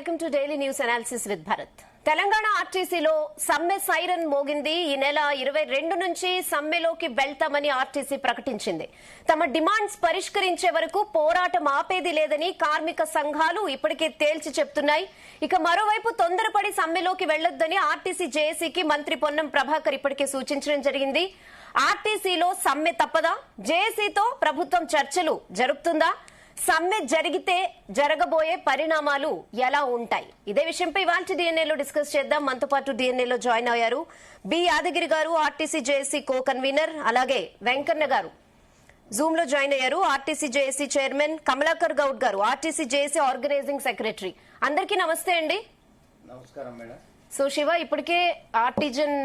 Welcome to daily news analysis with Bharat. Telangana ఆర్టీసీలో సమ్మె siren మోగింది. ఈ నెల 22 నుంచి సమ్మెలోకి వెళ్తామని ఆర్టీసీ ప్రకటించింది. తమ డిమాండ్స్ పరిష్కరించే వరకు పోరాటం ఆపేది లేదని కార్మిక సంఘాలు ఇప్పటికే తేల్చి చెప్తున్నాయి. ఇక మరోవైపు తొందరపడి సమ్మెలోకి వెళ్లొద్దని ఆర్టీసీ జేఏసీకి మంత్రి పొన్నం ప్రభాకర్ ఇప్పటికే సూచించడం జరిగింది. ఆర్టీసీలో సమ్మె తప్పదా? జేఏసీతో ప్రభుత్వం చర్చలు జరుపుతుందా? సమ్మె జరిగితే జరగబోయే పరిణామాలు ఎలా ఉంటాయి? ఇదే విషయంపై ఇవాళ డిఎన్ఏలో డిస్కస్ చేద్దాం. మనతో పాటు డిఎన్ఏలో జాయిన్ అయ్యారు బి యాదగిరి గారు, ఆర్టీసీ జేఏసీ కో కన్వీనర్, అలాగే వెంకన్న గారు జూమ్ లో జాయిన్ అయ్యారు, RTC JAC chairman, Kamalakar Goud గారు, ఆర్టీసీ జేఏసీ ఆర్గనైజింగ్ సెక్రటరీ. అందరికీ నమస్తే అండి. నమస్కారం మేడం. సో శివ, ఇప్పటికే ఆర్టిజన్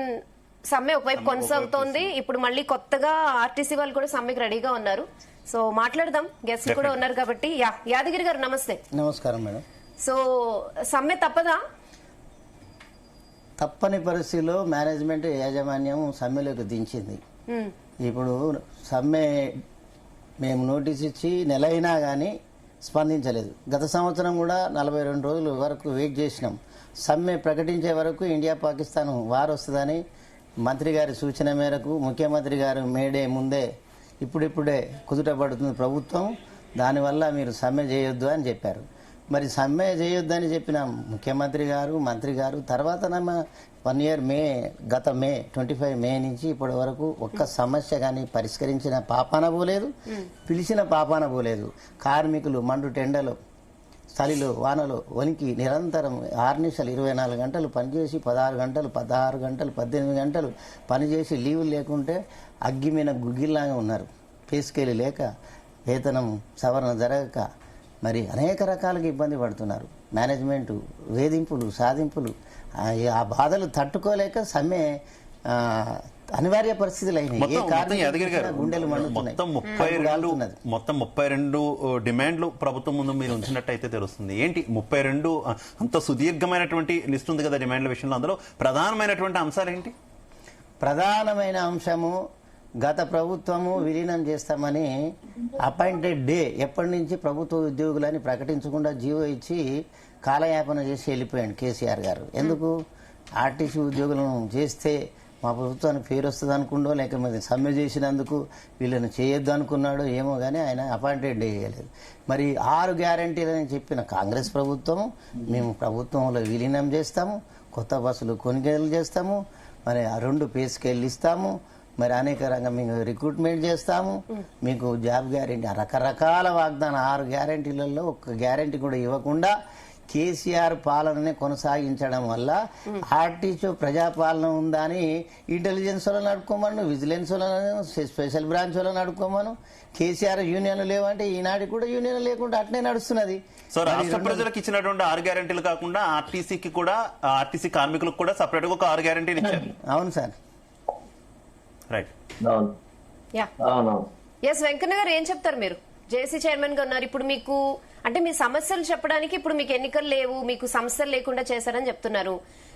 సమ్మె ఒకవైపు కొనసాగుతోంది. ఇప్పుడు మళ్ళీ కొత్తగా ఆర్టీసీ వాళ్ళు కూడా సమ్మెకి రెడీగా ఉన్నారు. సో మాట్లాడదాం, గెస్ట్ కూడా ఉన్నారు కాబట్టి. యాదగిరి గారు నమస్తే. నమస్కారం మేడం. సో సమ్మె తప్పదా? తప్పని పరిస్థితిలో మేనేజ్మెంట్ యాజమాన్యం సమ్మెలోకి దించింది. ఇప్పుడు సమ్మె మేము నోటీస్ ఇచ్చి నెల అయినా కానీ స్పందించలేదు. గత సంవత్సరం కూడా 42 రోజుల వరకు వెయిట్ చేసినాం. సమ్మె ప్రకటించే వరకు ఇండియా పాకిస్తాన్ వార్ వస్తుందని మంత్రి గారి సూచన మేరకు ముఖ్యమంత్రి గారు మేడే ముందే ఇప్పుడిప్పుడే కుదుటపడుతుంది ప్రభుత్వం, దానివల్ల మీరు సమ్మె చేయొద్దు అని చెప్పారు. మరి సమ్మె చేయొద్దని చెప్పిన ముఖ్యమంత్రి గారు, మంత్రి గారు తర్వాత 1 ఇయర్ గత మే 25 మే నుంచి ఇప్పటి వరకు ఒక్క సమస్య కానీ పరిష్కరించిన పాపాన పోలేదు, పిలిచిన పాపాన పోలేదు. కార్మికులు మండు టెండలు, చలిలో వానలో వణికి నిరంతరం 6 నిమిషాలు 24 గంటలు పనిచేసి 16 గంటలు 16 గంటలు 18 గంటలు పనిచేసి లీవులు లేకుంటే అగ్గిమైన గుగ్గిల్లాగా ఉన్నారు. పే స్కేల్ లేక, వేతనం సవరణ జరగక మరి అనేక రకాలుగా ఇబ్బంది పడుతున్నారు. మేనేజ్మెంట్ వేధింపులు సాధింపులు, ఆ బాధలు తట్టుకోలేక సమ్మె అనివార్య పరిస్థితులు అయినాయి. మొత్తం 32 డిమాండ్లు ప్రభుత్వం ముందు మీరు ఉంచినట్టయితే తెలుస్తుంది. ఏంటి 32 అంత సుదీర్ఘమైనటువంటి లిస్ట్ ఉంది కదా డిమాండ్ల విషయంలో, అందులో ప్రధానమైనటువంటి అంశాలు ఏంటి? ప్రధానమైన అంశము, గత ప్రభుత్వము విలీనం చేస్తామని అపాయింటెడ్ డే ఎప్పటి నుంచి ప్రభుత్వ ఉద్యోగులని ప్రకటించకుండా జీవో ఇచ్చి కాలయాపన చేసి వెళ్ళిపోయాడు కేసీఆర్ గారు. ఎందుకు? ఆర్టీసీ ఉద్యోగులను చేస్తే మా ప్రభుత్వానికి పేరు వస్తుంది అనుకుండో, లేకపోతే సమ్మె చేసినందుకు వీళ్ళని చేయొద్దు అనుకున్నాడో ఏమో కానీ ఆయన అపాయింటెడ్ డే చేయలేదు. మరి 6 గ్యారంటీలని చెప్పిన కాంగ్రెస్ ప్రభుత్వం, మేము ప్రభుత్వంలో విలీనం చేస్తాము, కొత్త బస్సులు కొనుగోలు చేస్తాము, మరి 2 పే స్కేల్ ఇస్తాము, మరి అనేక రంగం మీకు రిక్రూట్మెంట్ చేస్తాము, మీకు జాబ్ గ్యారంటీ, రకరకాల వాగ్దానం 6 గ్యారంటీలలో ఒక్క గ్యారంటీ కూడా ఇవ్వకుండా కేసీఆర్ పాలనని కొనసాగించడం వల్ల ఆర్టీసీ ప్రజాపాలన ఉందని ఇంటెలిజెన్స్ వాళ్ళని అడుక్కోమను, విజిలెన్స్ వాళ్ళను, స్పెషల్ బ్రాంచ్ వాళ్ళని అడుక్కోమను. కేసీఆర్ యూనియన్లు లేవంటే ఈనాటికి కూడా యూనియన్ లేకుండా అట్నే నడుస్తున్నది. సో రాష్ట్ర ప్రజలకు ఇచ్చినటువంటి 6 గ్యారంటీలు కాకుండా ఆర్టీసీకి కూడా, ఆర్టీసీ కార్మికులకు కూడా సపరేట్ గా ఒక 6 గ్యారంటీలు ఇచ్చారు. అవును సార్, రైట్. ఎస్ వెంకన్న గారు, ఏం చెప్తారు? మీరు జేఏసీ చైర్మన్ గా ఉన్నారు. ఇప్పుడు మీకు అంటే మీ సమస్యలు చెప్పడానికి ఇప్పుడు మీకు ఎన్నికలు లేవు, మీకు సమస్యలు లేకుండా చేశారని చెప్తున్నారు.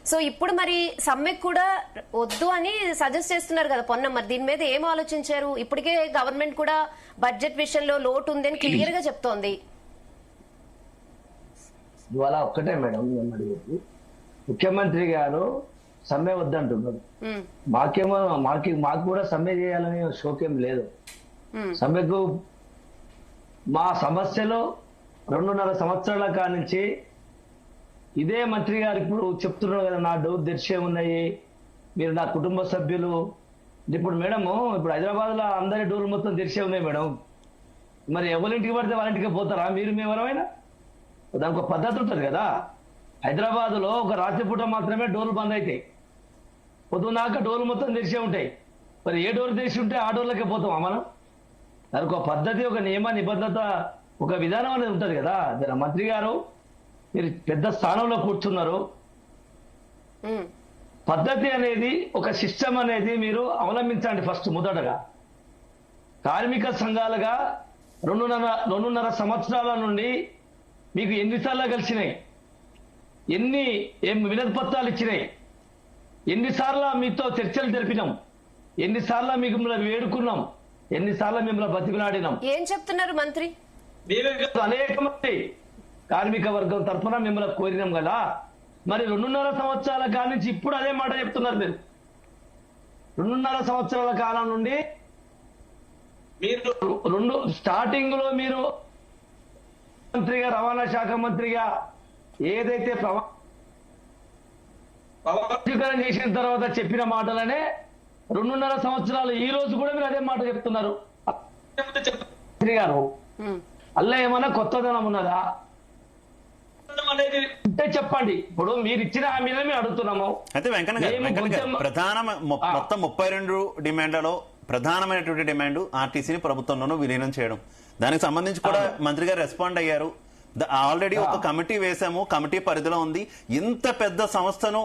సో ఇప్పుడు మరి సమ్మెకు కూడా వద్దు అని సజెస్ట్ చేస్తున్నారు కదా పొన్నం. మరి దీని మీద ఏం ఆలోచించారు? ఇప్పటికే గవర్నమెంట్ కూడా బడ్జెట్ విషయంలో లోటు ఉందని క్లియర్ గా చెప్తోంది. ఇవాళ ఒక్కటే మేడం, ముఖ్యమంత్రి గారు సమ్మె వద్దంటున్నారు. మాకేమో మాకు కూడా సమ్మె చేయాలని షోకేం లేదు. సమ్మెకు మా సమస్యలో 2.5 సంవత్సరాల కానించి ఇదే మంత్రి గారు ఇప్పుడు చెప్తున్నారు కదా, నా డోర్ తెరిచే ఉన్నాయి, మీరు నా కుటుంబ సభ్యులు. ఇప్పుడు మేడము, ఇప్పుడు హైదరాబాద్ లో అందరి డోర్లు మొత్తం తెరిచే ఉన్నాయి మేడం. మరి ఎవరింటికి పడితే వాళ్ళ ఇంటికి పోతారా? మీరు మేమెవరమైనా దానికి ఒక పద్ధతి ఉంటుంది కదా. హైదరాబాద్ లో ఒక రాత్రిపూట మాత్రమే డోర్లు బంద్ అవుతాయి, పొద్దున్నాక డోర్లు మొత్తం తెరిచే ఉంటాయి. మరి ఏ డోర్ తెరిచి ఉంటే ఆ డోర్లకే పోతామా మనం? దానికి ఒక పద్ధతి, ఒక నియమ నిబద్ధత, ఒక విధానం అనేది ఉంటుంది కదా. మంత్రి గారు, మీరు పెద్ద స్థానంలో కూర్చున్నారు. పద్ధతి అనేది, ఒక సిస్టమ్ అనేది మీరు అవలంబించండి. ఫస్ట్ మొదటగా కార్మిక సంఘాలుగా 2.5 సంవత్సరాల నుండి మీకు ఎన్నిసార్లు కలిసినాయి, ఎన్ని వినతి పత్రాలు ఇచ్చినాయి, ఎన్నిసార్లు మీతో చర్చలు జరిపినాం, ఎన్నిసార్లు మీకు మిమ్మల్ని వేడుకున్నాం, ఎన్నిసార్లు మిమ్మల్ని బతికినాడినాం. ఏం చెప్తున్నారు మంత్రి? అనేక మంది కార్మిక వర్గం తరఫున మిమ్మల్ని కోరినాం కదా. మరి 2.5 సంవత్సరాల కాలం నుంచి ఇప్పుడు అదే మాట చెప్తున్నారు మీరు. 2.5 సంవత్సరాల కాలం నుండి మీరు స్టార్టింగ్ లో మీరు మంత్రిగా, రవాణా శాఖ మంత్రిగా ఏదైతే ప్రమాణీకరణ చేసిన తర్వాత చెప్పిన మాటలనే 2.5 సంవత్సరాలు ఈ రోజు కూడా మీరు అదే మాట చెప్తున్నారు. మంత్రి గారు అల్ల ఏమన్నా కొత్తదనం ఉన్నదా అనేది ఉంటే చెప్పండి. ఇప్పుడు మీరు ఇచ్చిన హామీనే మేము అడుగుతున్నాము. అయితే వెంకన్న గారు ప్రధాన మొత్తం 32 డిమాండ్లలో ప్రధానమైనటువంటి డిమాండ్ ఆర్టీసీని ప్రభుత్వంలోనూ విలీనం చేయడం. దానికి సంబంధించి కూడా మంత్రి గారు రెస్పాండ్ అయ్యారు. ఆల్రెడీ ఒక కమిటీ వేశాము, కమిటీ పరిధిలో ఉంది. ఇంత పెద్ద సంస్థను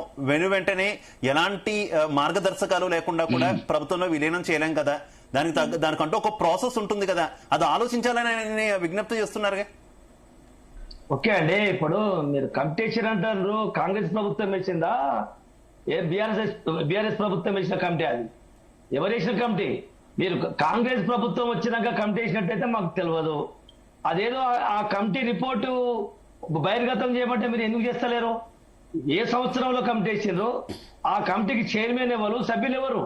వెంటనే ఎలాంటి మార్గదర్శకాలు లేకుండా కూడా ప్రభుత్వంలో విలీనం చేయలేం కదా, దానికంటూ ఒక ప్రాసెస్ ఉంటుంది కదా, అది ఆలోచించాలని విజ్ఞప్తి చేస్తున్నారుగా. ఓకే అండి, ఇప్పుడు మీరు కమిటీ అంటారు. కాంగ్రెస్ ప్రభుత్వం వేసిందా బీఆర్ఎస్ ప్రభుత్వం వేసిన కమిటీ? అది ఎవరు వేసిన కమిటీ? మీరు కాంగ్రెస్ ప్రభుత్వం వచ్చినాక కమిటీ వేసినట్టయితే మాకు తెలియదు. అదేదో ఆ కమిటీ రిపోర్టు బహిర్గతం చేయమంటే మీరు ఎందుకు చేస్తలేరు? ఏ సంవత్సరంలో కమిటీ వేసిండ్రు? ఆ కమిటీకి చైర్మన్ ఎవరు, సభ్యులు ఎవరు?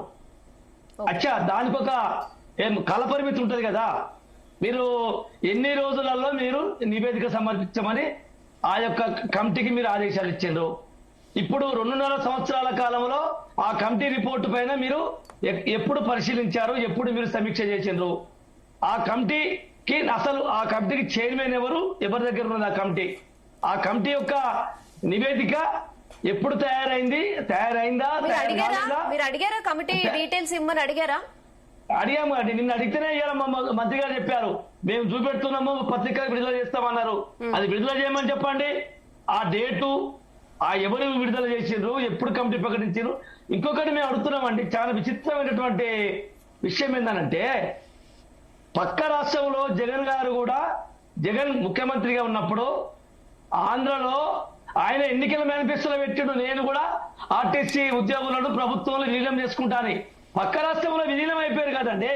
అచ్చా, దానికి ఒక కాల పరిమితి ఉంటది కదా. మీరు ఎన్ని రోజులలో మీరు నివేదిక సమర్పించమని ఆ యొక్క కమిటీకి మీరు ఆదేశాలు ఇచ్చిండ్రు. ఇప్పుడు 2.5 సంవత్సరాల కాలంలో ఆ కమిటీ రిపోర్టు పైన మీరు ఎప్పుడు పరిశీలించారు, ఎప్పుడు మీరు సమీక్ష చేసిండ్రు? ఆ కమిటీకి అసలు ఆ కమిటీకి చైర్మన్ ఎవరు, ఎవరి దగ్గర ఉన్నది ఆ కమిటీ? ఆ కమిటీ యొక్క నివేదిక ఎప్పుడు తయారైందా? మీరు అడిగారా కమిటీ డీటెయిల్స్ ఇమ్మని అడిగారా? అడిగాము అండి, నిన్న అడిగితేనే ఇవాళ మంత్రి గారు చెప్పారు మేము చూపెడుతున్నాము, పత్రిక విడుదల చేస్తామన్నారు. అది విడుదల చేయమని చెప్పండి. ఆ డేటు, ఆ ఎవరు విడుదల చేసిండ్రు, ఎప్పుడు కమిటీ ప్రకటించారు. ఇంకొకటి మేము అడుగుతున్నామండి, చాలా విచిత్రమైనటువంటి విషయం ఏంటంటే పక్క రాష్ట్రంలో జగన్ ముఖ్యమంత్రిగా ఉన్నప్పుడు ఆంధ్రలో ఆయన ఎన్నికల మేనిఫెస్టోలో పెట్టిండు, నేను కూడా ఆర్టీసీ ఉద్యోగులను ప్రభుత్వంలో విలీనం చేసుకుంటాను. పక్క రాష్ట్రంలో విలీనం అయిపోయారు కదండి.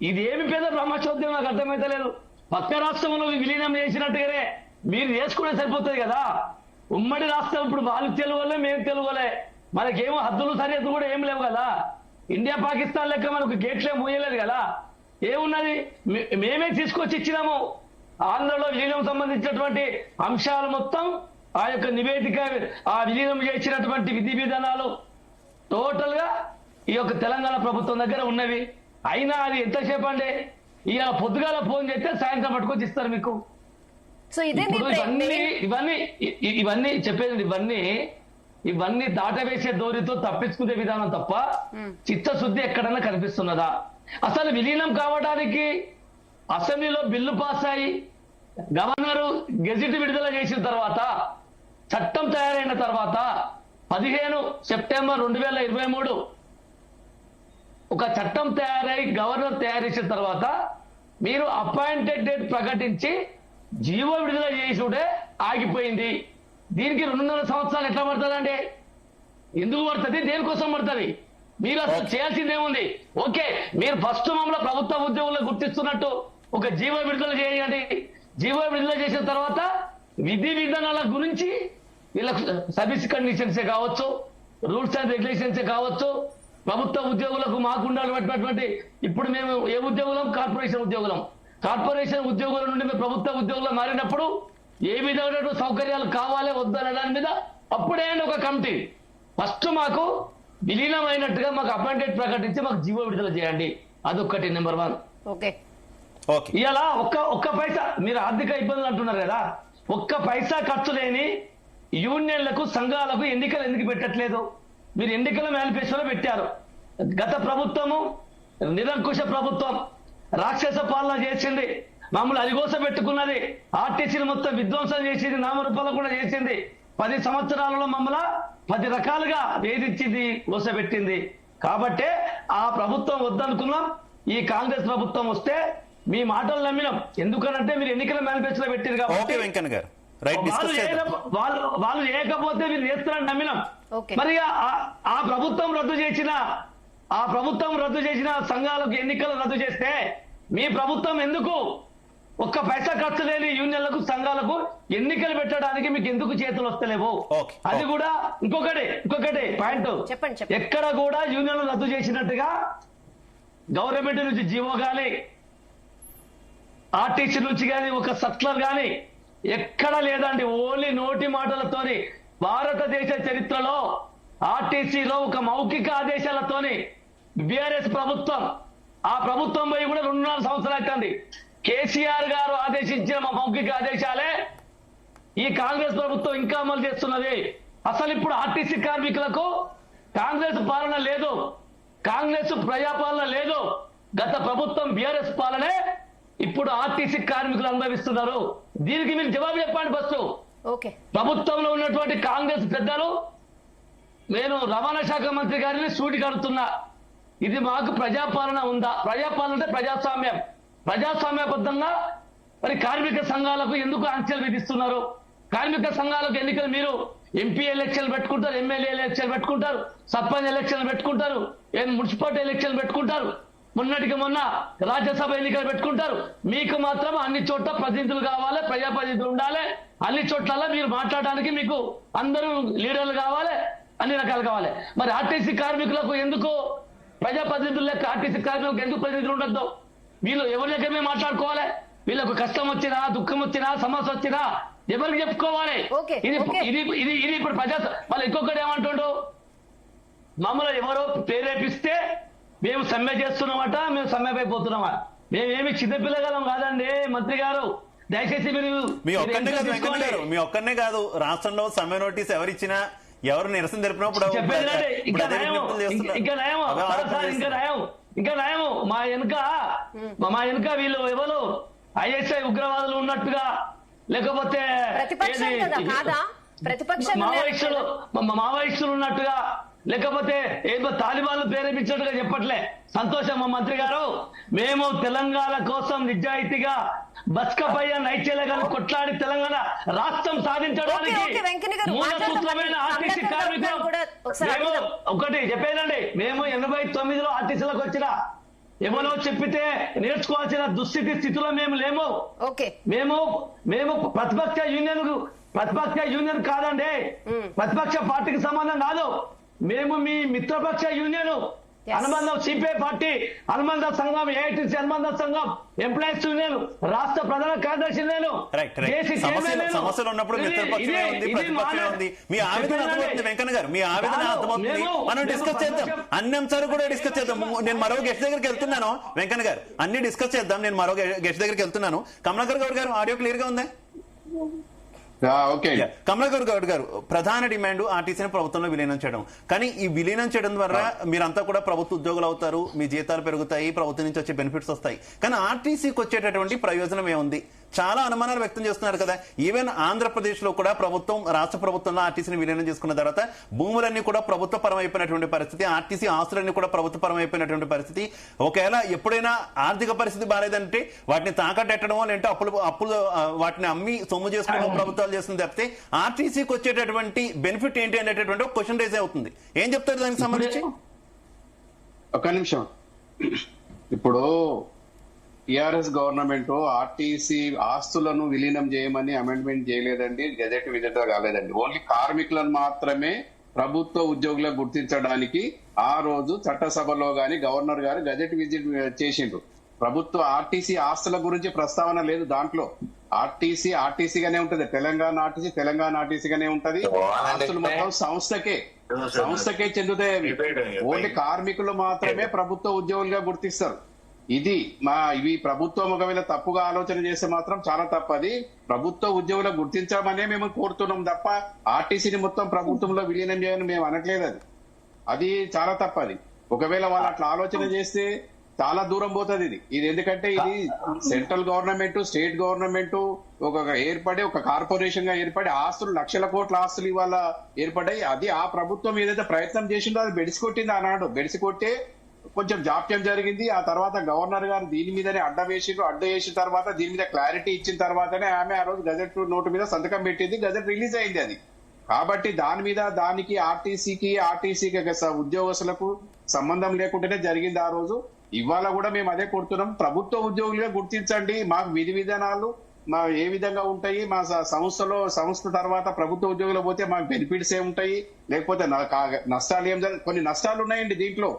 ఇదేమి పెద్ద బ్రహ్మచోద్యం నాకు అర్థమైతలేదు. పక్క రాష్ట్రంలో విలీనం చేసినట్టుగానే మీరు చేసుకుంటే సరిపోతుంది కదా. ఉమ్మడి రాష్ట్రం ఇప్పుడు వాళ్ళు తెలుగులే, మేము తెలుగులే, మనకేమో హద్దులు సరిహద్దు కూడా ఏం లేవు కదా. ఇండియా పాకిస్తాన్ లెక్క మనకు గేట్లే మూయలేదు కదా. ఏమున్నది, మేమే తీసుకొచ్చి ఇచ్చినాము. ఆంధ్రలో విలీనం సంబంధించినటువంటి అంశాలు మొత్తం ఆ యొక్క నివేదిక, ఆ విలీనం చేసినటువంటి విధి విధానాలు టోటల్ గా ఈ యొక్క తెలంగాణ ప్రభుత్వం దగ్గర ఉన్నవి. అయినా అది ఎంతసేపు అండి, ఇవాళ పొద్దుగాల ఫోన్ చేస్తే సాయంత్రం పట్టుకొచ్చి ఇస్తారు మీకు. ఇవన్నీ చెప్పేది, ఇవన్నీ దాటవేసే దోరితో తప్పించుకునే విధానం తప్ప చిత్తశుద్ధి ఎక్కడన్నా కనిపిస్తున్నదా? అసలు విలీనం కావడానికి అసెంబ్లీలో బిల్లు పాస్ అయి గవర్నరు గెజిట్ విడుదల చేసిన తర్వాత, చట్టం తయారైన తర్వాత 15 సెప్టెంబర్ 2023 ఒక చట్టం తయారై గవర్నర్ తయారు చేసిన తర్వాత మీరు అపాయింటెడ్ డేట్ ప్రకటించి జీవో విడుదల చేసుడే ఆగిపోయింది. దీనికి 2.5 సంవత్సరాలు ఎట్లా పడుతుందండి? ఎందుకు పడుతుంది? దేనికోసం పడుతుంది? మీరు అసలు చేయాల్సిందేముంది? ఓకే, మీరు ఫస్ట్ మమ్మల్ని ప్రభుత్వ ఉద్యోగులను గుర్తిస్తున్నట్టు ఒక జీవో విడుదల చేయండి. జీవో విడుదల చేసిన తర్వాత విధి విధానాల గురించి వీళ్ళకు సర్వీస్ కండిషన్సే కావచ్చు, రూల్స్ అండ్ రెగ్యులేషన్సే కావచ్చు, ప్రభుత్వ ఉద్యోగులకు మాకు ఉండాలన్నటువంటి, ఇప్పుడు మేము ఏ ఉద్యోగులం? కార్పొరేషన్ ఉద్యోగులం. కార్పొరేషన్ ఉద్యోగుల నుండి మేము ప్రభుత్వ ఉద్యోగులు మారినప్పుడు ఏ విధమైన సౌకర్యాలు కావాలి వద్దనే దాని మీద అప్పుడే ఒక కమిటీ ఫస్ట్ మాకు విలీనం అయినట్టుగా మాకు అపాయింటెడ్ ప్రకటించి మాకు జీవో విడుదల చేయండి. అదొక్కటి నెంబర్ 1. ఇలా ఒక్క పైసా, మీరు ఆర్థిక ఇబ్బందులు అంటున్నారు కదా, ఒక్క పైసా ఖర్చు లేని యూనియన్లకు, సంఘాలకు ఎన్నికలు ఎందుకు పెట్టట్లేదు? మీరు ఎన్నికల మేనిఫెస్టోలో పెట్టారు. గత ప్రభుత్వము నిరంకుశ ప్రభుత్వం, రాక్షస పాలన చేసింది, మమ్మల్ని అరిగోస పెట్టుకున్నది, ఆర్టీసీని మొత్తం విధ్వంసం చేసింది, నామరూపాలు కూడా చేసింది. 10 సంవత్సరాలలో మమ్మల్ని 10 రకాలుగా వేధించింది, మోసపెట్టింది. కాబట్టే ఆ ప్రభుత్వం వద్దనుకున్నాం. ఈ కాంగ్రెస్ ప్రభుత్వం వస్తే మీ మాటలు నమ్మినాం. ఎందుకనంటే మీరు ఎన్నికల మేనిఫెస్టోలో పెట్టారు కాబట్టి. వాళ్ళు చేయకపోతే మీరు చేస్తారని నమ్మినాం. మరి ఆ ప్రభుత్వం రద్దు చేసిన సంఘాలకు ఎన్నికలు రద్దు చేస్తే మీ ప్రభుత్వం ఎందుకు ఒక్క పైసా ఖర్చు లేని యూనియన్లకు సంఘాలకు ఎన్నికలు పెట్టడానికి మీకు ఎందుకు చేతులు వస్తలేవు? Okay. అది కూడా ఇంకొకటి పాయింట్, చెప్పండి. ఎక్కడ కూడా యూనియన్లు రద్దు చేసినట్టుగా గవర్నమెంట్ నుంచి జీవో గాని ఆర్టీసీ నుంచి కానీ ఒక సర్క్యులర్ కానీ ఎక్కడ లేదండి. ఓన్లీ నోటి మాటలతోని భారతదేశ చరిత్రలో ఆర్టీసీలో ఒక మౌఖిక ఆదేశాలతోని బీఆర్ఎస్ ప్రభుత్వం, ఆ ప్రభుత్వం పోయి కూడా 2.5 సంవత్సరాలు అవుతుంది. కేసీఆర్ గారు ఆదేశించిన మౌఖిక ఆదేశాలే ఈ కాంగ్రెస్ ప్రభుత్వం ఇంకా అమలు చేస్తున్నది. అసలు ఇప్పుడు ఆర్టీసీ కార్మికులకు కాంగ్రెస్ పాలన లేదు, కాంగ్రెస్ ప్రజాపాలన లేదు. గత ప్రభుత్వం బీఆర్ఎస్ పాలనే ఇప్పుడు ఆర్టీసీ కార్మికులు అనుభవిస్తున్నారు. దీనికి మీరు జవాబు చెప్పండి. ఫస్ట్ ప్రభుత్వంలో ఉన్నటువంటి కాంగ్రెస్ పెద్దలు, నేను రవాణా శాఖ మంత్రి గారిని సూటిగా అడుగుతున్నా, ఇది మాకు ప్రజాపాలన ఉందా? ప్రజాపాలన అంటే ప్రజాస్వామ్యం. ప్రజాస్వామ్యబద్ధంగా మరి కార్మిక సంఘాలకు ఎందుకు ఆంక్షలు విధిస్తున్నారు? కార్మిక సంఘాలకు ఎన్నికలు మీరు ఎంపీ ఎలక్షన్లు పెట్టుకుంటారు, ఎమ్మెల్యే ఎలక్షన్లు పెట్టుకుంటారు, సర్పంచ్ ఎలక్షన్లు పెట్టుకుంటారు, మున్సిపాలిటీ ఎలక్షన్లు పెట్టుకుంటారు, మొన్నటికి మొన్న రాజ్యసభ ఎన్నికలు పెట్టుకుంటారు. మీకు మాత్రం అన్ని చోట్ల ప్రతినిధులు కావాలి, ప్రజాప్రతినిధులు ఉండాలి. అన్ని చోట్ల మీరు మాట్లాడడానికి మీకు అందరూ లీడర్లు కావాలి, అన్ని రకాలు కావాలి. మరి ఆర్టీసీ కార్మికులకు ఎందుకు ప్రజాప్రతినిధులు లెక్క ఆర్టీసీ కార్మికులకు ఎందుకు ప్రతినిధులు ఉండద్దు? వీళ్ళు ఎవరి దగ్గర మేము మాట్లాడుకోవాలి? వీళ్ళకు కష్టం వచ్చినా, దుఃఖం వచ్చినా, సమస్య వచ్చినా ఎవరికి చెప్పుకోవాలి? ఇది ఇప్పుడు వాళ్ళు ఇంకొకటి ఏమంటుండ్రు, మమ్మల్ని ఎవరో ప్రేరేపిస్తే మేము సమ్మె చేస్తున్నామట, మేము సమ్మెపైపోతున్నామా? మేమేమి చిన్నపిల్లగలం కాదండి మంత్రి గారు, దయచేసి మీరు మీ ఒక్కనే కాదు రాష్ట్రంలో సమ్మె నోటీస్ ఎవరిచ్చినా, ఎవరు నిరసన తెలిపినప్పుడు ఇంకా నయం మా వెనుక వీళ్ళు ఎవరు ఐఎస్ఐ ఉగ్రవాదులు ఉన్నట్టుగా, లేకపోతే మావోయిస్టులు ఉన్నట్టుగా, లేకపోతే ఏదో తాలిబాన్లు ప్రేరేపించినట్టుగా చెప్పట్లే. సంతోషం మా మంత్రి గారు. మేము తెలంగాణ కోసం నిజాయితీగా బస్కపయ్య నైచేలగాను కొట్లాడి తెలంగాణ రాష్ట్రం సాధించడానికి మూల సూత్రమైన ఆర్టీసీ కార్మికులు మేము ఒకటి చెప్పేదండి. మేము 89లో ఆర్టీసీలకు వచ్చిన ఎవరో చెప్పితే నేర్చుకోవాల్సిన స్థితిలో మేము లేము. మేము ప్రతిపక్ష యూనియన్ కాదండి, ప్రతిపక్ష పార్టీకి సంబంధం కాదు. మేము మీ మిత్రపక్ష యూనియన్ అనుబంధం, సిపిఐ పార్టీ అనుబంధ సంఘం, ఏఐటీసీ అనుబంధ సంఘం, ఎంప్లాయీస్ యూనియన్, రాష్ట్ర ప్రధాన కార్యదర్శి నేను. సమస్యలు ఉన్నప్పుడు మిత్రపక్షమే ఉంది, ప్రతిపక్షమే ఉంది. మీ ఆవేదన అర్థమవుతుంది వెంకన్న గారు, మీ ఆవేదన అర్థమవుతుంది. మనం డిస్కస్ చేద్దాం, అన్ని అంశాలు కూడా డిస్కస్ చేద్దాం. నేను మరో గెస్ట్ దగ్గరికి వెళ్తున్నాను వెంకన్న గారు, అన్ని డిస్కస్ చేద్దాం. నేను మరో గెస్ట్ దగ్గరికి వెళ్తున్నాను. కమలాకర్ గౌడ్ గారు, ఆడియో క్లియర్ గా ఉందా? కమలాకర్ గౌడ్ గారు, ప్రధాన డిమాండ్ ఆర్టీసీని ప్రభుత్వంలో విలీనం చేయడం. కానీ ఈ విలీనం చేయడం ద్వారా మీరంతా కూడా ప్రభుత్వ ఉద్యోగులు అవుతారు, మీ జీతాలు పెరుగుతాయి, ప్రభుత్వం నుంచి వచ్చే బెనిఫిట్స్ వస్తాయి. కానీ ఆర్టీసీకి వచ్చేటటువంటి ప్రయోజనం ఏముంది? చాలా అనుమానాలు వ్యక్తం చేస్తున్నారు కదా. ఈవెన్ ఆంధ్రప్రదేశ్ లో కూడా ప్రభుత్వం, రాష్ట్ర ప్రభుత్వంలో ఆర్టీసీని విలీనం చేసుకున్న తర్వాత భూములన్నీ కూడా ప్రభుత్వ పరం అయిపోయినటువంటి పరిస్థితి, ఆర్టీసీ ఆస్తులన్నీ కూడా ప్రభుత్వ పరం అయిపోయినటువంటి పరిస్థితి. ఒకవేళ ఎప్పుడైనా ఆర్థిక పరిస్థితి బాగాలేదంటే వాటిని తాకట్టెట్టడమో, లేదంటే అప్పులు వాటిని అమ్మి సొమ్ము చేసుకోవడం ప్రభుత్వాలు చేస్తుంది తప్పితే ఆర్టీసీకి వచ్చేటటువంటి బెనిఫిట్ ఏంటి అనేటటువంటి ఒక క్వశ్చన్ రేజ్ అవుతుంది. ఏం చెప్తారు దానికి సంబంధించి? ఒక నిమిషం. ఇప్పుడు టిఆర్ఎస్ గవర్నమెంట్ ఆర్టీసీ ఆస్తులను విలీనం చేయమని అమెండ్మెంట్ చేయలేదండి, గెజెట్ విజిట్ కాలేదండి. ఓన్లీ కార్మికులను మాత్రమే ప్రభుత్వ ఉద్యోగులకు గుర్తించడానికి ఆ రోజు చట్టసభలో గాని గవర్నర్ గారు గెజెట్ విజిట్ చేసిండ్రు. ప్రభుత్వ ఆర్టీసీ ఆస్తుల గురించి ప్రస్తావన లేదు దాంట్లో. ఆర్టీసీగానే ఉంటది, తెలంగాణ ఆర్టీసీగానే ఉంటది. ఆస్తులు మొత్తం సంస్థకే చెందుతాయి. ఓన్లీ కార్మికులు మాత్రమే ప్రభుత్వ ఉద్యోగులుగా గుర్తిస్తారు. ఇవి ప్రభుత్వం ఒకవేళ తప్పుగా ఆలోచన చేస్తే మాత్రం చాలా తప్పది. ప్రభుత్వ ఉద్యోగులకు గుర్తించామనే మేము కోరుతున్నాం తప్ప ఆర్టీసీని మొత్తం ప్రభుత్వంలో విలీనం చేయని మేము అనట్లేదు. అది చాలా తప్పది. ఒకవేళ వాళ్ళు అట్లా ఆలోచన చేస్తే చాలా దూరం పోతుంది ఇది. ఎందుకంటే ఇది సెంట్రల్ గవర్నమెంట్, స్టేట్ గవర్నమెంట్ ఏర్పడి ఒక కార్పొరేషన్ గా ఏర్పడి ఆస్తులు, లక్షల కోట్ల ఆస్తులు ఇవాళ ఏర్పడ్డాయి. అది ఆ ప్రభుత్వం ఏదైతే ప్రయత్నం చేసిందో అది బెడిసికొట్టింది. ఆనాడు బెడిసికొట్టే కొంచెం జాప్యం జరిగింది. ఆ తర్వాత గవర్నర్ గారు దీని మీదనే అడ్డ వేసిన తర్వాత దీని మీద క్లారిటీ ఇచ్చిన తర్వాతనే ఆమె ఆ రోజు గజెట్ నోటు మీద సంతకం పెట్టింది. గజెట్ రిలీజ్ అయింది అది. కాబట్టి దానికి ఆర్టీసీకి ఉద్యోగస్తులకు సంబంధం లేకుండానే జరిగింది ఆ రోజు. ఇవాళ కూడా మేము అదే కొడుతున్నాం. ప్రభుత్వ ఉద్యోగులుగా గుర్తించండి, మాకు విధి విధానాలు మా ఏ విధంగా ఉంటాయి, మా సంస్థ తర్వాత ప్రభుత్వ ఉద్యోగులు పోతే మాకు బెనిఫిట్స్ ఏముంటాయి, లేకపోతే నష్టాలు ఏం కొన్ని నష్టాలు ఉన్నాయండి దీంట్లో.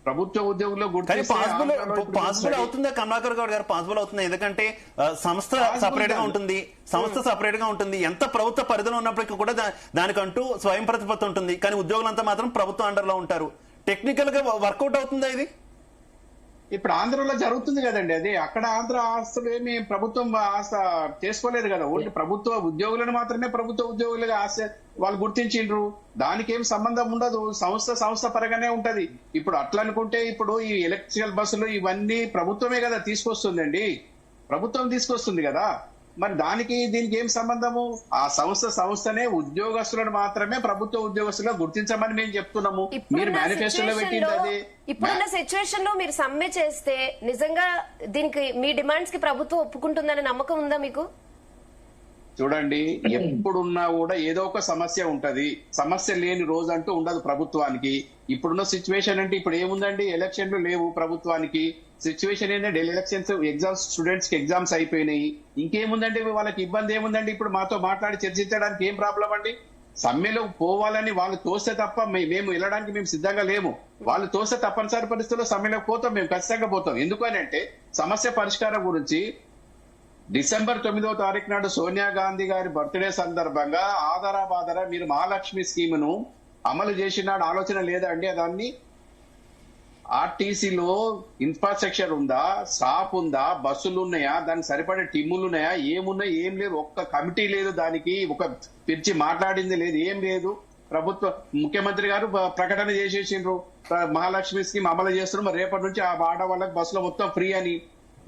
ప్రభుత్వ ఉద్యోగుల్లో కానీ పాసిబుల్ అవుతుందా కమలాకర్ గౌడ్ గారు? పాసిబుల్ అవుతుంది, ఎందుకంటే సంస్థ సపరేట్ గా ఉంటుంది, ఎంత ప్రభుత్వ పరిధిలో ఉన్నప్పటికీ కూడా దానికంటూ స్వయం ప్రతిపత్తి ఉంటుంది. కానీ ఉద్యోగులంతా మాత్రం ప్రభుత్వం అండర్ లో ఉంటారు. టెక్నికల్ గా వర్కౌట్ అవుతుందా ఇది? ఇప్పుడు ఆంధ్రలో జరుగుతుంది కదండి అది. అక్కడ ఆంధ్ర ఆస్తులు ఏమి ప్రభుత్వం చేసుకోలేదు కదా, ఓన్లీ ప్రభుత్వ ఉద్యోగులను మాత్రమే ప్రభుత్వ ఉద్యోగులుగా వాళ్ళు గుర్తించిండ్రు. దానికి ఏం సంబంధం ఉండదు, సంస్థ పరంగానే ఉంటది. ఇప్పుడు అట్లా అనుకుంటే ఇప్పుడు ఈ ఎలక్ట్రికల్ బస్సులు ఇవన్నీ ప్రభుత్వమే కదా తీసుకొస్తుందండి, ప్రభుత్వం తీసుకొస్తుంది కదా. మరి దీనికి ఏం సంబంధము? ఆ సంస్థనే ఉద్యోగస్తులను మాత్రమే ప్రభుత్వ ఉద్యోగస్తులుగా గుర్తించమని మేము చెప్తున్నాము. మీరు మేనిఫెస్టోలో పెట్టింది అదే. ఇప్పుడున్న సిచ్యువేషన్ లో మీరు సమ్మె చేస్తే నిజంగా దీనికి మీ డిమాండ్స్ కి ప్రభుత్వం ఒప్పుకుంటుందనే నమ్మకం ఉందా మీకు? చూడండి, ఎప్పుడున్నా కూడా ఏదో ఒక సమస్య ఉంటది, సమస్య లేని రోజు అంటూ ఉండదు ప్రభుత్వానికి. ఇప్పుడున్న సిచ్యువేషన్ అంటే ఇప్పుడు ఏముందండి, ఎలక్షన్లు లేవు ప్రభుత్వానికి. సిచ్యువేషన్ ఏంటంటే ఎలక్షన్స్, ఎగ్జామ్స్, స్టూడెంట్స్ కి ఎగ్జామ్స్ అయిపోయినాయి. ఇంకేముందండి వాళ్ళకి ఇబ్బంది ఏముందండి? ఇప్పుడు మాతో మాట్లాడి చర్చించడానికి ఏం ప్రాబ్లం అండి? సమ్మెలో పోవాలని వాళ్ళు తోస్తే తప్ప మేము వెళ్ళడానికి మేము సిద్ధంగా లేము. వాళ్ళు తోస్తే తప్పనిసరి పరిస్థితుల్లో సమ్మెలోకి పోతాం, మేము ఖచ్చితంగా పోతాం. ఎందుకని అంటే సమస్య పరిష్కారం గురించి డిసెంబర్ 9వ తారీఖు నాడు సోనియా గాంధీ గారి బర్త్డే సందర్భంగా ఆధారా మీరు మహాలక్ష్మి స్కీమ్ ను అమలు చేసినాడు ఆలోచన లేదా అండి? దాన్ని ఆర్టీసీలో ఇన్ఫ్రాస్ట్రక్చర్ ఉందా, స్టాఫ్ ఉందా, బస్సులు ఉన్నాయా, దానికి సరిపడే టీములు ఉన్నాయా, ఏమున్నాయి, ఏం లేదు. ఒక్క కమిటీ లేదు, దానికి ఒక పిలిచి మాట్లాడింది లేదు, ఏం లేదు. ముఖ్యమంత్రి గారు ప్రకటన చేసేసిండ్రు మహాలక్ష్మి స్కీమ్ అమలు చేస్తున్నారు, మరి రేపటి నుంచి ఆ ఆడవాళ్ళకి బస్సులో మొత్తం ఫ్రీ అని.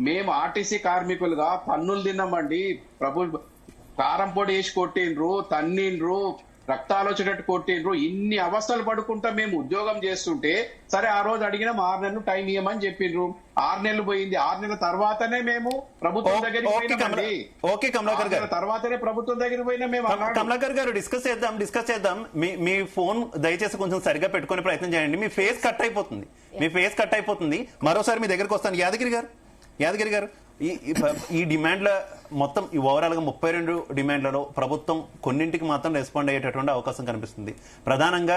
మేము ఆర్టీసీ కార్మికులుగా పన్నులు తిన్నామండి. కారం పొడి వేసి కొట్టిండ్రు, తన్నిండ్రు, రక్తాలు వచ్చేటట్టు కొట్టిండ్రు. ఇన్ని అవస్థలు పడుకుంటా మేము ఉద్యోగం చేస్తుంటే సరే ఆ రోజు అడిగినాం 6 నెలలు టైం ఇవ్వమని చెప్పిండ్రు. 6 నెలలు పోయింది. 6 నెలల తర్వాతనే మేము ప్రభుత్వం దగ్గరికి పోయినామండి. ఓకే కమలాకర్ గారు, తర్వాతనే ప్రభుత్వం దగ్గరికి పోయినా మేము. కమలాకర్ గారు డిస్కస్ చేద్దాం. మీ ఫోన్ దయచేసి కొంచెం సరిగా పెట్టుకునే ప్రయత్నం చేయండి. మీ ఫేస్ కట్ అయిపోతుంది. మరోసారి మీ దగ్గరకు వస్తాను. యాదగిరి గారు, ఈ డిమాండ్ల మొత్తం ఈ ఓవరాల్ గా 32 డిమాండ్లలో ప్రభుత్వం కొన్నింటికి మాత్రం రెస్పాండ్ అయ్యేటటువంటి అవకాశం కనిపిస్తుంది. ప్రధానంగా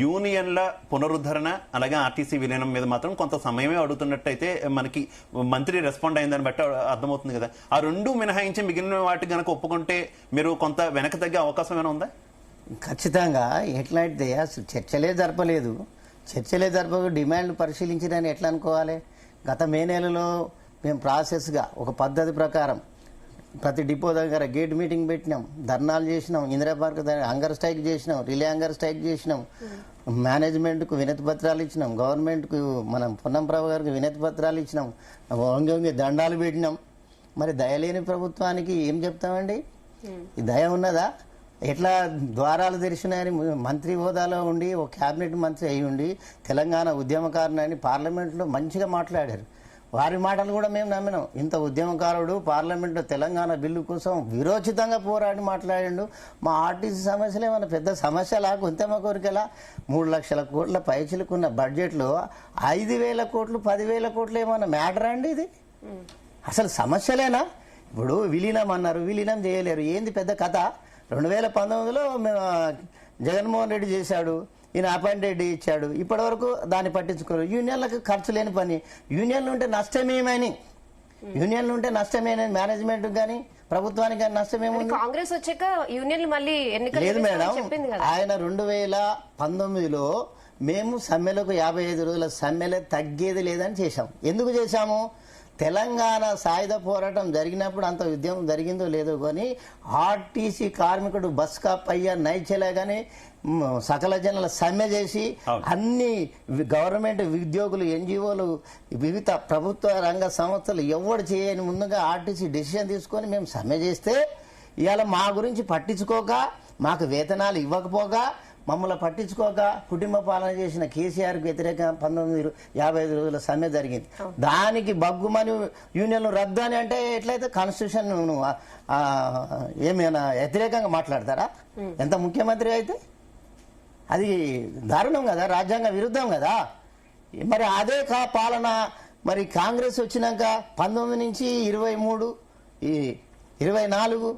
యూనియన్ల పునరుద్ధరణ, అలాగే ఆర్టీసీ విలీనం మీద మాత్రం కొంత సమయమే అడుగుతున్నట్టయితే మనకి మంత్రి రెస్పాండ్ అయిందని బట్టి అర్థమవుతుంది కదా. ఆ రెండు మినహాయించి మిగిలిన వాటికి గనక ఒప్పుకుంటే మీరు కొంత వెనక తగ్గే అవకాశం ఏమైనా ఉందా? ఖచ్చితంగా. ఎట్లా అయితే అసలు చర్చలే జరపక డిమాండ్లు పరిశీలించడానికి ఎట్లా అనుకోవాలి? గత మే నెలలో మేము ప్రాసెస్గా ఒక పద్ధతి ప్రకారం ప్రతి డిపో దగ్గర గేట్ మీటింగ్ పెట్టినాం, ధర్నాలు చేసినాం, ఇందిరా పార్క్ దగ్గర హంగర్ స్ట్రైక్ చేసినాం, రిలే హంగర్ స్ట్రైక్ చేసినాం, మేనేజ్మెంట్కు వినతి పత్రాలు ఇచ్చినాం, గవర్నమెంట్కు మనం పొన్నంప్రభు గారికి వినతి పత్రాలు ఇచ్చినాం, వంగి దండాలు పెట్టినాం. మరి దయలేని ప్రభుత్వానికి ఏం చెప్తామండి? ఈ దయ ఉన్నదా? ఎట్లా ద్వారాలు తెరిచినాయని మంత్రి హోదాలో ఉండి ఒక క్యాబినెట్ మంత్రి అయి ఉండి తెలంగాణ ఉద్యమకారుని పార్లమెంట్లో మంచిగా మాట్లాడారు. వారి మాటలు కూడా మేము నమ్మినాం. ఇంత ఉద్యమకారుడు పార్లమెంట్లో తెలంగాణ బిల్లు కోసం విరోచితంగా పోరాడి మాట్లాడిండు. మా ఆర్టీసీ సమస్యలు ఏమన్నా పెద్ద సమస్యలా, కొంతమ కోరికలా? 3 లక్షల కోట్ల పైచిలుకున్న బడ్జెట్లో 5,000 కోట్లు 10,000 కోట్లు ఏమన్నా మ్యాటర్ అండి ఇది? అసలు సమస్యలేనా? ఇప్పుడు విలీనం అన్నారు, విలీనం చేయలేరు. ఏంది పెద్ద కథ? 2019లో జగన్మోహన్ రెడ్డి చేశాడు, ఈయన అపాయింటెడ్ ఇచ్చాడు. ఇప్పటి వరకు దాన్ని పట్టించుకోరు. యూనియన్లకు ఖర్చు లేని పని. యూనియన్లు ఉంటే నష్టమేమని మేనేజ్మెంట్ కానీ ప్రభుత్వానికి కానీ నష్టమేముంది? కాంగ్రెస్ వచ్చాక యూనియన్లు మళ్ళీ లేదు మేడం. ఆయన 2019లో మేము సమ్మెలకు 55 రోజుల సమ్మెలే తగ్గేది లేదని చేశాం. ఎందుకు చేశాము? తెలంగాణ సాయుధ పోరాటం జరిగినప్పుడు అంత ఉద్యమం జరిగిందో లేదో కానీ ఆర్టీసీ కార్మికుడు బస్కా పయ్య నైచెలే కానీ సకల జనుల సమ్మె చేసి అన్ని గవర్నమెంట్ ఉద్యోగులు, ఎన్జిఓలు, వివిధ ప్రభుత్వ రంగ సంస్థలు ఎవరు చేయని ముందుగా ఆర్టీసీ డెసిషన్ తీసుకొని మేము సమ్మె చేస్తే ఇవాళ మా గురించి పట్టించుకోక, మాకు వేతనాలు ఇవ్వకపోగా, మమ్మల్ని పట్టించుకోక కుటుంబ పాలన చేసిన కేసీఆర్కి వ్యతిరేకంగా 1955 రోజుల సమ్మె జరిగింది. దానికి బగ్గుమని యూనియన్లు రద్దు అని అంటే ఎట్లయితే కాన్స్టిట్యూషన్ ఏమైనా వ్యతిరేకంగా మాట్లాడతారా? ఎంత ముఖ్యమంత్రి అయితే అది దారుణం కదా, రాజ్యాంగ విరుద్ధం కదా. మరి అదే పాలన మరి కాంగ్రెస్ వచ్చినాక 19 నుంచి 23 ఈ 24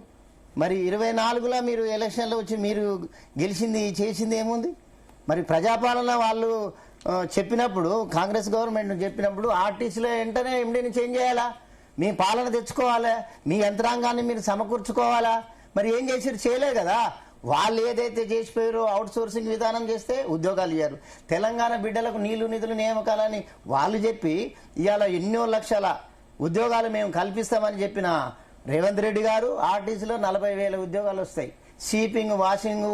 మరి 24లో మీరు ఎలక్షన్లో వచ్చి మీరు గెలిచింది చేసింది ఏముంది? మరి ప్రజాపాలన వాళ్ళు చెప్పినప్పుడు కాంగ్రెస్ గవర్నమెంట్ చెప్పినప్పుడు ఆర్టీసీలో వెంటనే ఎండీని చేంజ్ చేయాలా, మీ పాలన తెచ్చుకోవాలా, మీ యంత్రాంగాన్ని మీరు సమకూర్చుకోవాలా. మరి ఏం చేసారు? చేయలే కదా. వాళ్ళు ఏదైతే చేసిపోయారో అవుట్ సోర్సింగ్ విధానం చేస్తే ఉద్యోగాలు ఇయ్యారు. తెలంగాణ బిడ్డలకు నీళ్లు నిధులు నియామకాలని వాళ్ళు చెప్పి ఇవాళ ఎన్నో లక్షల ఉద్యోగాలు మేము కల్పిస్తామని చెప్పిన రేవంత్ రెడ్డి గారు ఆర్టీసీలో 40,000 ఉద్యోగాలు వస్తాయి. షీపింగ్, వాషింగ్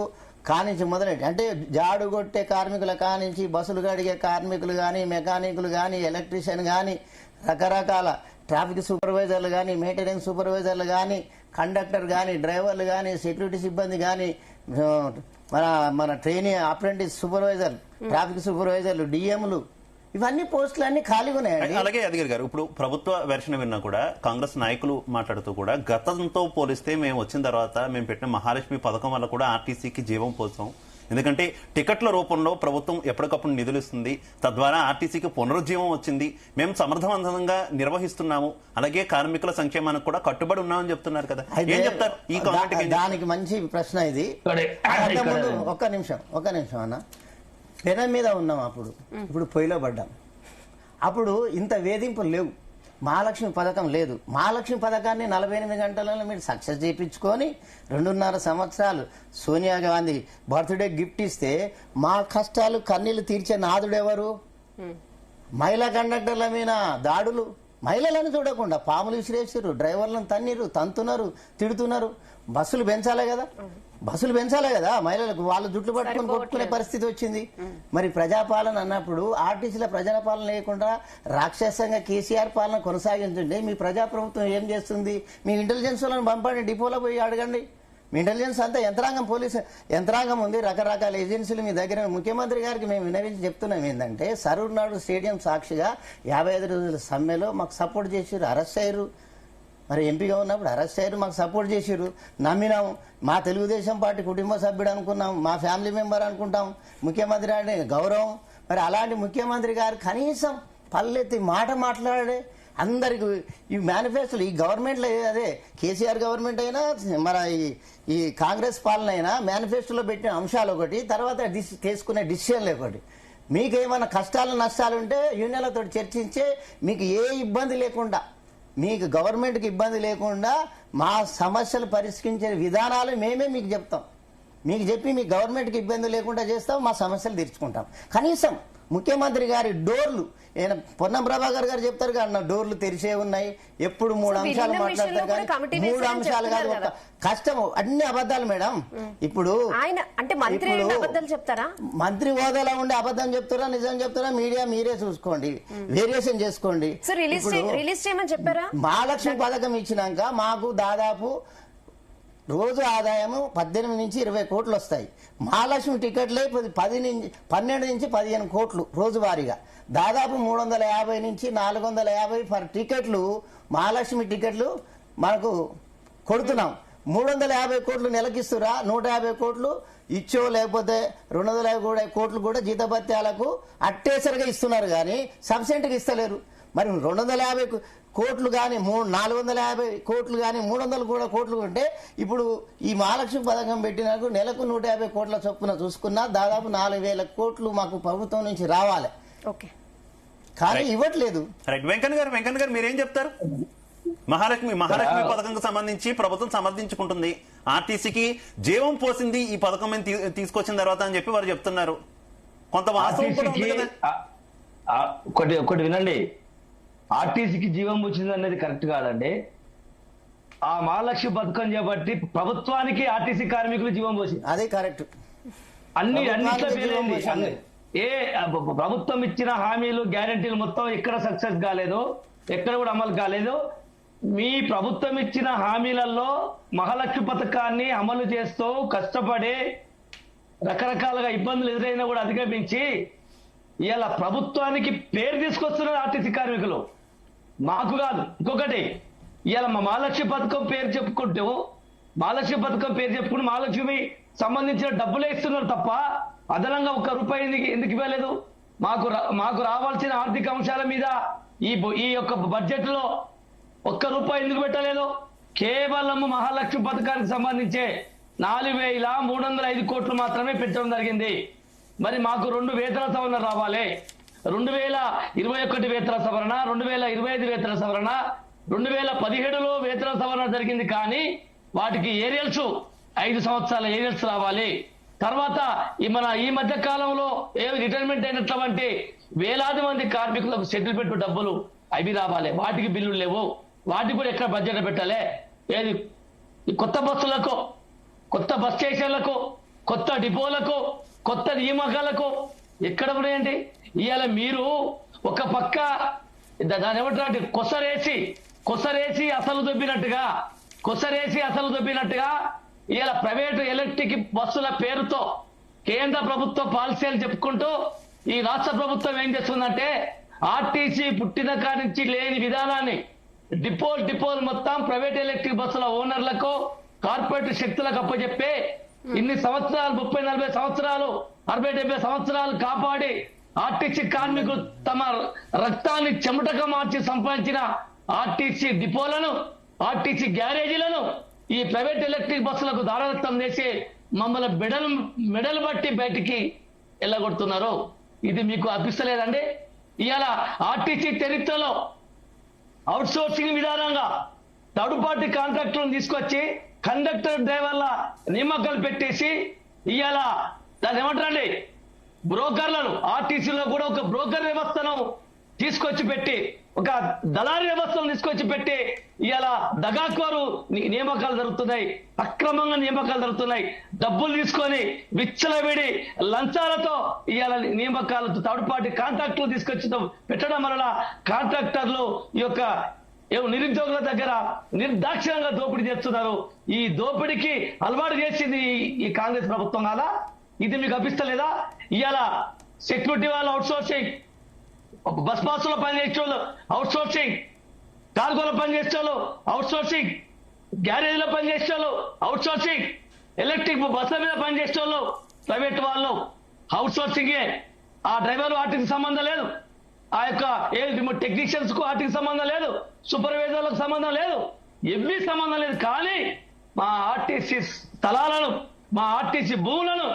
కానించి మొదలెట్టి అంటే జాడు కొట్టే కార్మికుల కానించి బస్సులు కడిగే కార్మికులు కానీ, మెకానికులు కానీ, ఎలక్ట్రీషియన్ కానీ, రకరకాల ట్రాఫిక్ సూపర్వైజర్లు కానీ, మెయింటెనెన్స్ సూపర్వైజర్లు కానీ, కండక్టర్ కానీ, డ్రైవర్లు కానీ, సెక్యూరిటీ సిబ్బంది కానీ, మన ట్రైనింగ్ అప్రెంటిస్ సూపర్వైజర్, ట్రాఫిక్ సూపర్వైజర్లు, డిఎంలు, ఇవన్నీ పోస్టులు అన్ని ఖాళీగా ఉన్నాయండి. అలాగే అధికారి గారు, ఇప్పుడు ప్రభుత్వ వెర్షన్ విన్నా కూడా కాంగ్రెస్ నాయకులు మాట్లాడుతూ కూడా గతంతో పోలిస్తే మేము వచ్చిన తర్వాత మేము పెట్టిన మహాలక్ష్మి పథకం వల్ల కూడా ఆర్టీసీకి జీవం పోసాం. ఎందుకంటే టికెట్ల రూపంలో ప్రభుత్వం ఎప్పటికప్పుడు నిధులు ఇస్తుంది, తద్వారా ఆర్టీసీకి పునరుజ్జీవం వచ్చింది, మేము సమర్థవంతంగా నిర్వహిస్తున్నాము, అలాగే కార్మికుల సంక్షేమానికి కూడా కట్టుబడి ఉన్నామని చెప్తున్నారు కదా. ఏం చెప్తారు ఈ కామెంట్? దానికి మంచి ప్రశ్న ఇది. ఒక్క నిమిషం అన్న. పెనం మీద ఉన్నాం అప్పుడు, ఇప్పుడు పొయ్యిలో పడ్డాం. అప్పుడు ఇంత వేధింపులు లేవు, మహాలక్ష్మి పథకం లేదు. మహాలక్ష్మి పథకాన్ని 48 గంటలలో మీరు సక్సెస్ చేయించుకొని 2.5 సంవత్సరాలు సోనియా గాంధీ బర్త్డే గిఫ్ట్ ఇస్తే మా కష్టాలు కన్నీళ్లు తీర్చే నాదుడెవరు? మహిళా కండక్టర్ల మీద దాడులు, మహిళలను చూడకుండా పాములు విసిరేసారు, డ్రైవర్లను తంతున్నారు, తిడుతున్నారు. బస్సులు పెంచాలే కదా మహిళలకు, వాళ్ళు జుట్లు పట్టుకొని కొట్టుకునే పరిస్థితి వచ్చింది. మరి ప్రజాపాలన అన్నప్పుడు ఆర్టీసీల ప్రజాపాలన లేకుండా రాక్షసంగా కేసీఆర్ పాలన కొనసాగించండి. మీ ప్రజాప్రభుత్వం ఏం చేస్తుంది? మీ ఇంటెలిజెన్స్ వాళ్ళని పంపండి, డిపోలో పోయి అడగండి. మీ ఇంటెలిజెన్స్ అంతా యంత్రాంగం, పోలీసు యంత్రాంగం ఉంది, రకరకాల ఏజెన్సీలు మీ దగ్గర. ముఖ్యమంత్రి గారికి మేము వినవించి చెప్తున్నాం ఏంటంటే, సరూర్ నాడు స్టేడియం సాక్షిగా 55 రోజుల సమ్మెలో మాకు సపోర్ట్ చేసారు, అరెస్ట్ అయ్యారు. మరి ఎంపీగా ఉన్నప్పుడు అరెస్ట్ అయ్యారు, మాకు సపోర్ట్ చేసారు, నమ్మినాం. మా తెలుగుదేశం పార్టీ కుటుంబ సభ్యుడు అనుకున్నాం, మా ఫ్యామిలీ మెంబర్ అనుకుంటాం. ముఖ్యమంత్రి అంటే గౌరవం. మరి అలాంటి ముఖ్యమంత్రి గారు కనీసం పల్లెత్తి మాట మాట్లాడే అందరికి ఈ మేనిఫెస్టోలు, ఈ గవర్నమెంట్లో అదే కేసీఆర్ గవర్నమెంట్ అయినా మన ఈ కాంగ్రెస్ పాలన అయినా మేనిఫెస్టోలో పెట్టిన అంశాలు ఒకటి, తర్వాత తీసుకునే డిసిషన్లు ఒకటి. మీకేమైనా కష్టాలు నష్టాలు ఉంటే యూనియన్లతో చర్చించే, మీకు ఏ ఇబ్బంది లేకుండా, మీకు గవర్నమెంట్కి ఇబ్బంది లేకుండా మా సమస్యలు పరిష్కరించే విధానాలు మేమే మీకు చెప్తాం. మీకు చెప్పి మీ గవర్నమెంట్కి ఇబ్బంది లేకుండా చేస్తాం, మా సమస్యలు తీర్చుకుంటాం. కనీసం ముఖ్యమంత్రి గారి డోర్లు పొన్నం ప్రభాకర్ గారు చెప్తారు కదా, డోర్లు తెరిచే ఉన్నాయి. ఎప్పుడు 3 అంశాలు మాట్లాడతారు కానీ 3 అంశాలు కాదు, ఒక కష్టము. అన్ని అబద్ధాలు మేడం. ఇప్పుడు ఆయన అంటే మంత్రి అబద్ధాలు చెప్తారా? మంత్రి హోదాలో ఉండే అబద్ధం చెప్తారా నిజం చెప్తారా మీడియా మీరే చూసుకోండి, వేరియేషన్ చేసుకోండి. రిలీజ్ చేయమని చెప్పారా? మహాలక్ష్మి పథకం ఇచ్చినాక మాకు దాదాపు రోజు ఆదాయము 18 నుంచి 20 కోట్లు వస్తాయి. మహాలక్ష్మి టికెట్లే 12 నుంచి 15 కోట్లు రోజువారీగా, దాదాపు 350 నుంచి 450 ఫర్ టికెట్లు మహాలక్ష్మి టికెట్లు మనకు కొడుతున్నాం. 350 కోట్లు నెలకిస్తురా, 150 కోట్లు ఇచ్చో లేకపోతే 250 కోట్లు కూడా జీతభత్యాలకు అట్టేసరిగా ఇస్తున్నారు కానీ సబ్సిడీకి ఇస్తలేరు. మరి 250 కోట్లు కానీ 450 కోట్లు కానీ 300 కోట్లు ఉంటే ఇప్పుడు ఈ మహాలక్ష్మి పథకం పెట్టినకు నెలకు 150 కోట్ల చొప్పున చూసుకున్నా దాదాపు 4,000 కోట్లు మాకు ప్రభుత్వం నుంచి రావాలి. కానీ ఇవ్వట్లేదు. వెంకన్న గారు మీరేం చెప్తారు? మహాలక్ష్మి పథకంకు సంబంధించి ప్రభుత్వం సమర్థించుకుంటుంది, ఆర్టీసీకి జీవం పోసింది ఈ పథకం తీసుకొచ్చిన తర్వాత అని చెప్పి వారు చెప్తున్నారు. కొంత వాస్తవం కూడా ఉంది కదా. ఒకటి వినండి, ఆర్టీసీకి జీవం వచ్చింది అనేది కరెక్ట్ కాదండి. ఆ మహాలక్ష్మి పథకం చేపట్టి ప్రభుత్వానికి ఆర్టీసీ కార్మికులు జీవం పోసింది, అదే కరెక్ట్. అన్నిట్లో ఏ ప్రభుత్వం ఇచ్చిన హామీలు గ్యారంటీలు మొత్తం ఎక్కడ సక్సెస్ కాలేదు, ఎక్కడ కూడా అమలు కాలేదు. మీ ప్రభుత్వం ఇచ్చిన హామీలలో మహాలక్ష్మి పథకాన్ని అమలు చేస్తూ కష్టపడి రకరకాలుగా ఇబ్బందులు ఎదురైనా కూడా అధిగమించి ఇలా ప్రభుత్వానికి పేరు తీసుకొస్తున్నారు ఆర్టీసీ కార్మికులు, మాకు కాదు. ఇంకొకటి, ఇలా మా మహాలక్ష్మి పథకం పేరు చెప్పుకుంటూ మహాలక్ష్మి సంబంధించిన డబ్బులే ఇస్తున్నారు తప్ప అదనంగా 1 రూపాయి ఎందుకు ఇవ్వలేదు? మాకు రావాల్సిన ఆర్థిక అంశాల మీద ఈ యొక్క బడ్జెట్ లో ఒక్క రూపాయి ఎందుకు పెట్టలేదు? కేవలం మహాలక్ష్మి పథకానికి సంబంధించే 4,305 కోట్లు మాత్రమే పెట్టడం జరిగింది. మరి మాకు 2 వేతన సవరణ రావాలి. 2021 వేతన సవరణ, 2025 వేతన సవరణ, 2017లో వేతన సవరణ జరిగింది. కానీ వాటికి ఏరియల్స్ 5 సంవత్సరాల ఏరియల్స్ రావాలి. తర్వాత ఈ మధ్య కాలంలో రిటైర్మెంట్ అయినటువంటి వేలాది మంది కార్మికులకు సెటిల్మెంట్ డబ్బులు అవి రావాలి. వాటికి బిల్లులు లేవు. వాటికి కూడా ఎక్కడ బడ్జెట్ పెట్టాలి? ఏది కొత్త బస్సులకు, కొత్త బస్ స్టేషన్లకు, కొత్త డిపోలకు, కొత్త నియామకాలకు ఎక్కడ ఉన్నాయండి? ఇవాళ మీరు ఒక పక్క దాని ఏమంటారు కొసరేసి అసలు దొబ్బినట్టుగా ఇవాళ ప్రైవేటు ఎలక్ట్రిక్ బస్సుల పేరుతో కేంద్ర ప్రభుత్వ పాలసీలు చెప్పుకుంటూ ఈ రాష్ట్ర ప్రభుత్వం ఏం చేస్తుందంటే ఆర్టీసీ పుట్టిన కాడి నుంచి లేని విధానాన్ని డిపోలు మొత్తం ప్రైవేట్ ఎలక్ట్రిక్ బస్సుల ఓనర్లకు, కార్పొరేట్ శక్తులకు అప్పచెప్పి ఇన్ని సంవత్సరాలు 30-40 సంవత్సరాలు 60-70 సంవత్సరాలు కాపాడి ఆర్టీసీ కార్మికులు తమ రక్తాన్ని చెమటగా మార్చి సంపాదించిన ఆర్టీసీ డిపోలను, ఆర్టీసీ గ్యారేజీలను ఈ ప్రైవేట్ ఎలక్ట్రిక్ బస్సులకు దారదత్తం చేసి మమ్మల్ని మెడలు బట్టి బయటికి వెళ్ళగొడుతున్నారు. ఇది మీకు అనిపిస్తలేదండి? ఇవాళ ఆర్టీసీ చరిత్రలో అవుట్ సోర్సింగ్ విధానంగా థర్డ్ పార్టీ కాంట్రాక్టులను తీసుకొచ్చి కండక్టర్ డ్రైవర్ల నియామకాలు పెట్టేసి ఇవాళ దాన్ని ఏమంటారండి బ్రోకర్లను, ఆర్టీసీలో కూడా ఒక బ్రోకర్ వ్యవస్థను తీసుకొచ్చి పెట్టి, ఒక దళారీ వ్యవస్థను తీసుకొచ్చి పెట్టి ఇవాళ దగాకోరు నియామకాలు జరుగుతున్నాయి, అక్రమంగా నియామకాలు జరుగుతున్నాయి. డబ్బులు తీసుకొని విచ్చలవిడి లంచాలతో ఇవాళ నియామకాలతో థర్డ్ పార్టీ కాంట్రాక్టులు తీసుకొచ్చి పెట్టడం వలన కాంట్రాక్టర్లు ఈ యొక్క నిరుద్యోగుల దగ్గర నిర్దాక్షిణ్యంగా దోపిడీ చేస్తున్నారు. ఈ దోపిడీకి అలవాటు చేసింది ఈ కాంగ్రెస్ ప్రభుత్వం కాదా? ఇది మీకు అనిపిస్తలేదా? ఇవాళ సెక్యూరిటీ వాళ్ళు అవుట్ సోర్సింగ్, బస్ పాసులో పనిచేసే వాళ్ళు అవుట్ సోర్సింగ్, కార్గోలో పనిచేసే వాళ్ళు అవుట్ సోర్సింగ్, గ్యారేజ్లో పనిచేసే వాళ్ళు అవుట్ సోర్సింగ్, ఎలక్ట్రిక్ బస్సుల మీద పనిచేసే వాళ్ళు ప్రైవేట్ వాళ్ళు అవుట్ సోర్సింగే. ఆ డ్రైవర్ వాటికి సంబంధం లేదు, ఆ యొక్క టెక్నీషియన్స్ కు వాటికి సంబంధం లేదు, సూపర్వైజర్లకు సంబంధం లేదు, ఏమీ సంబంధం లేదు. కానీ మా ఆర్టీసీ స్థలాలను, మా ఆర్టీసీ భూములను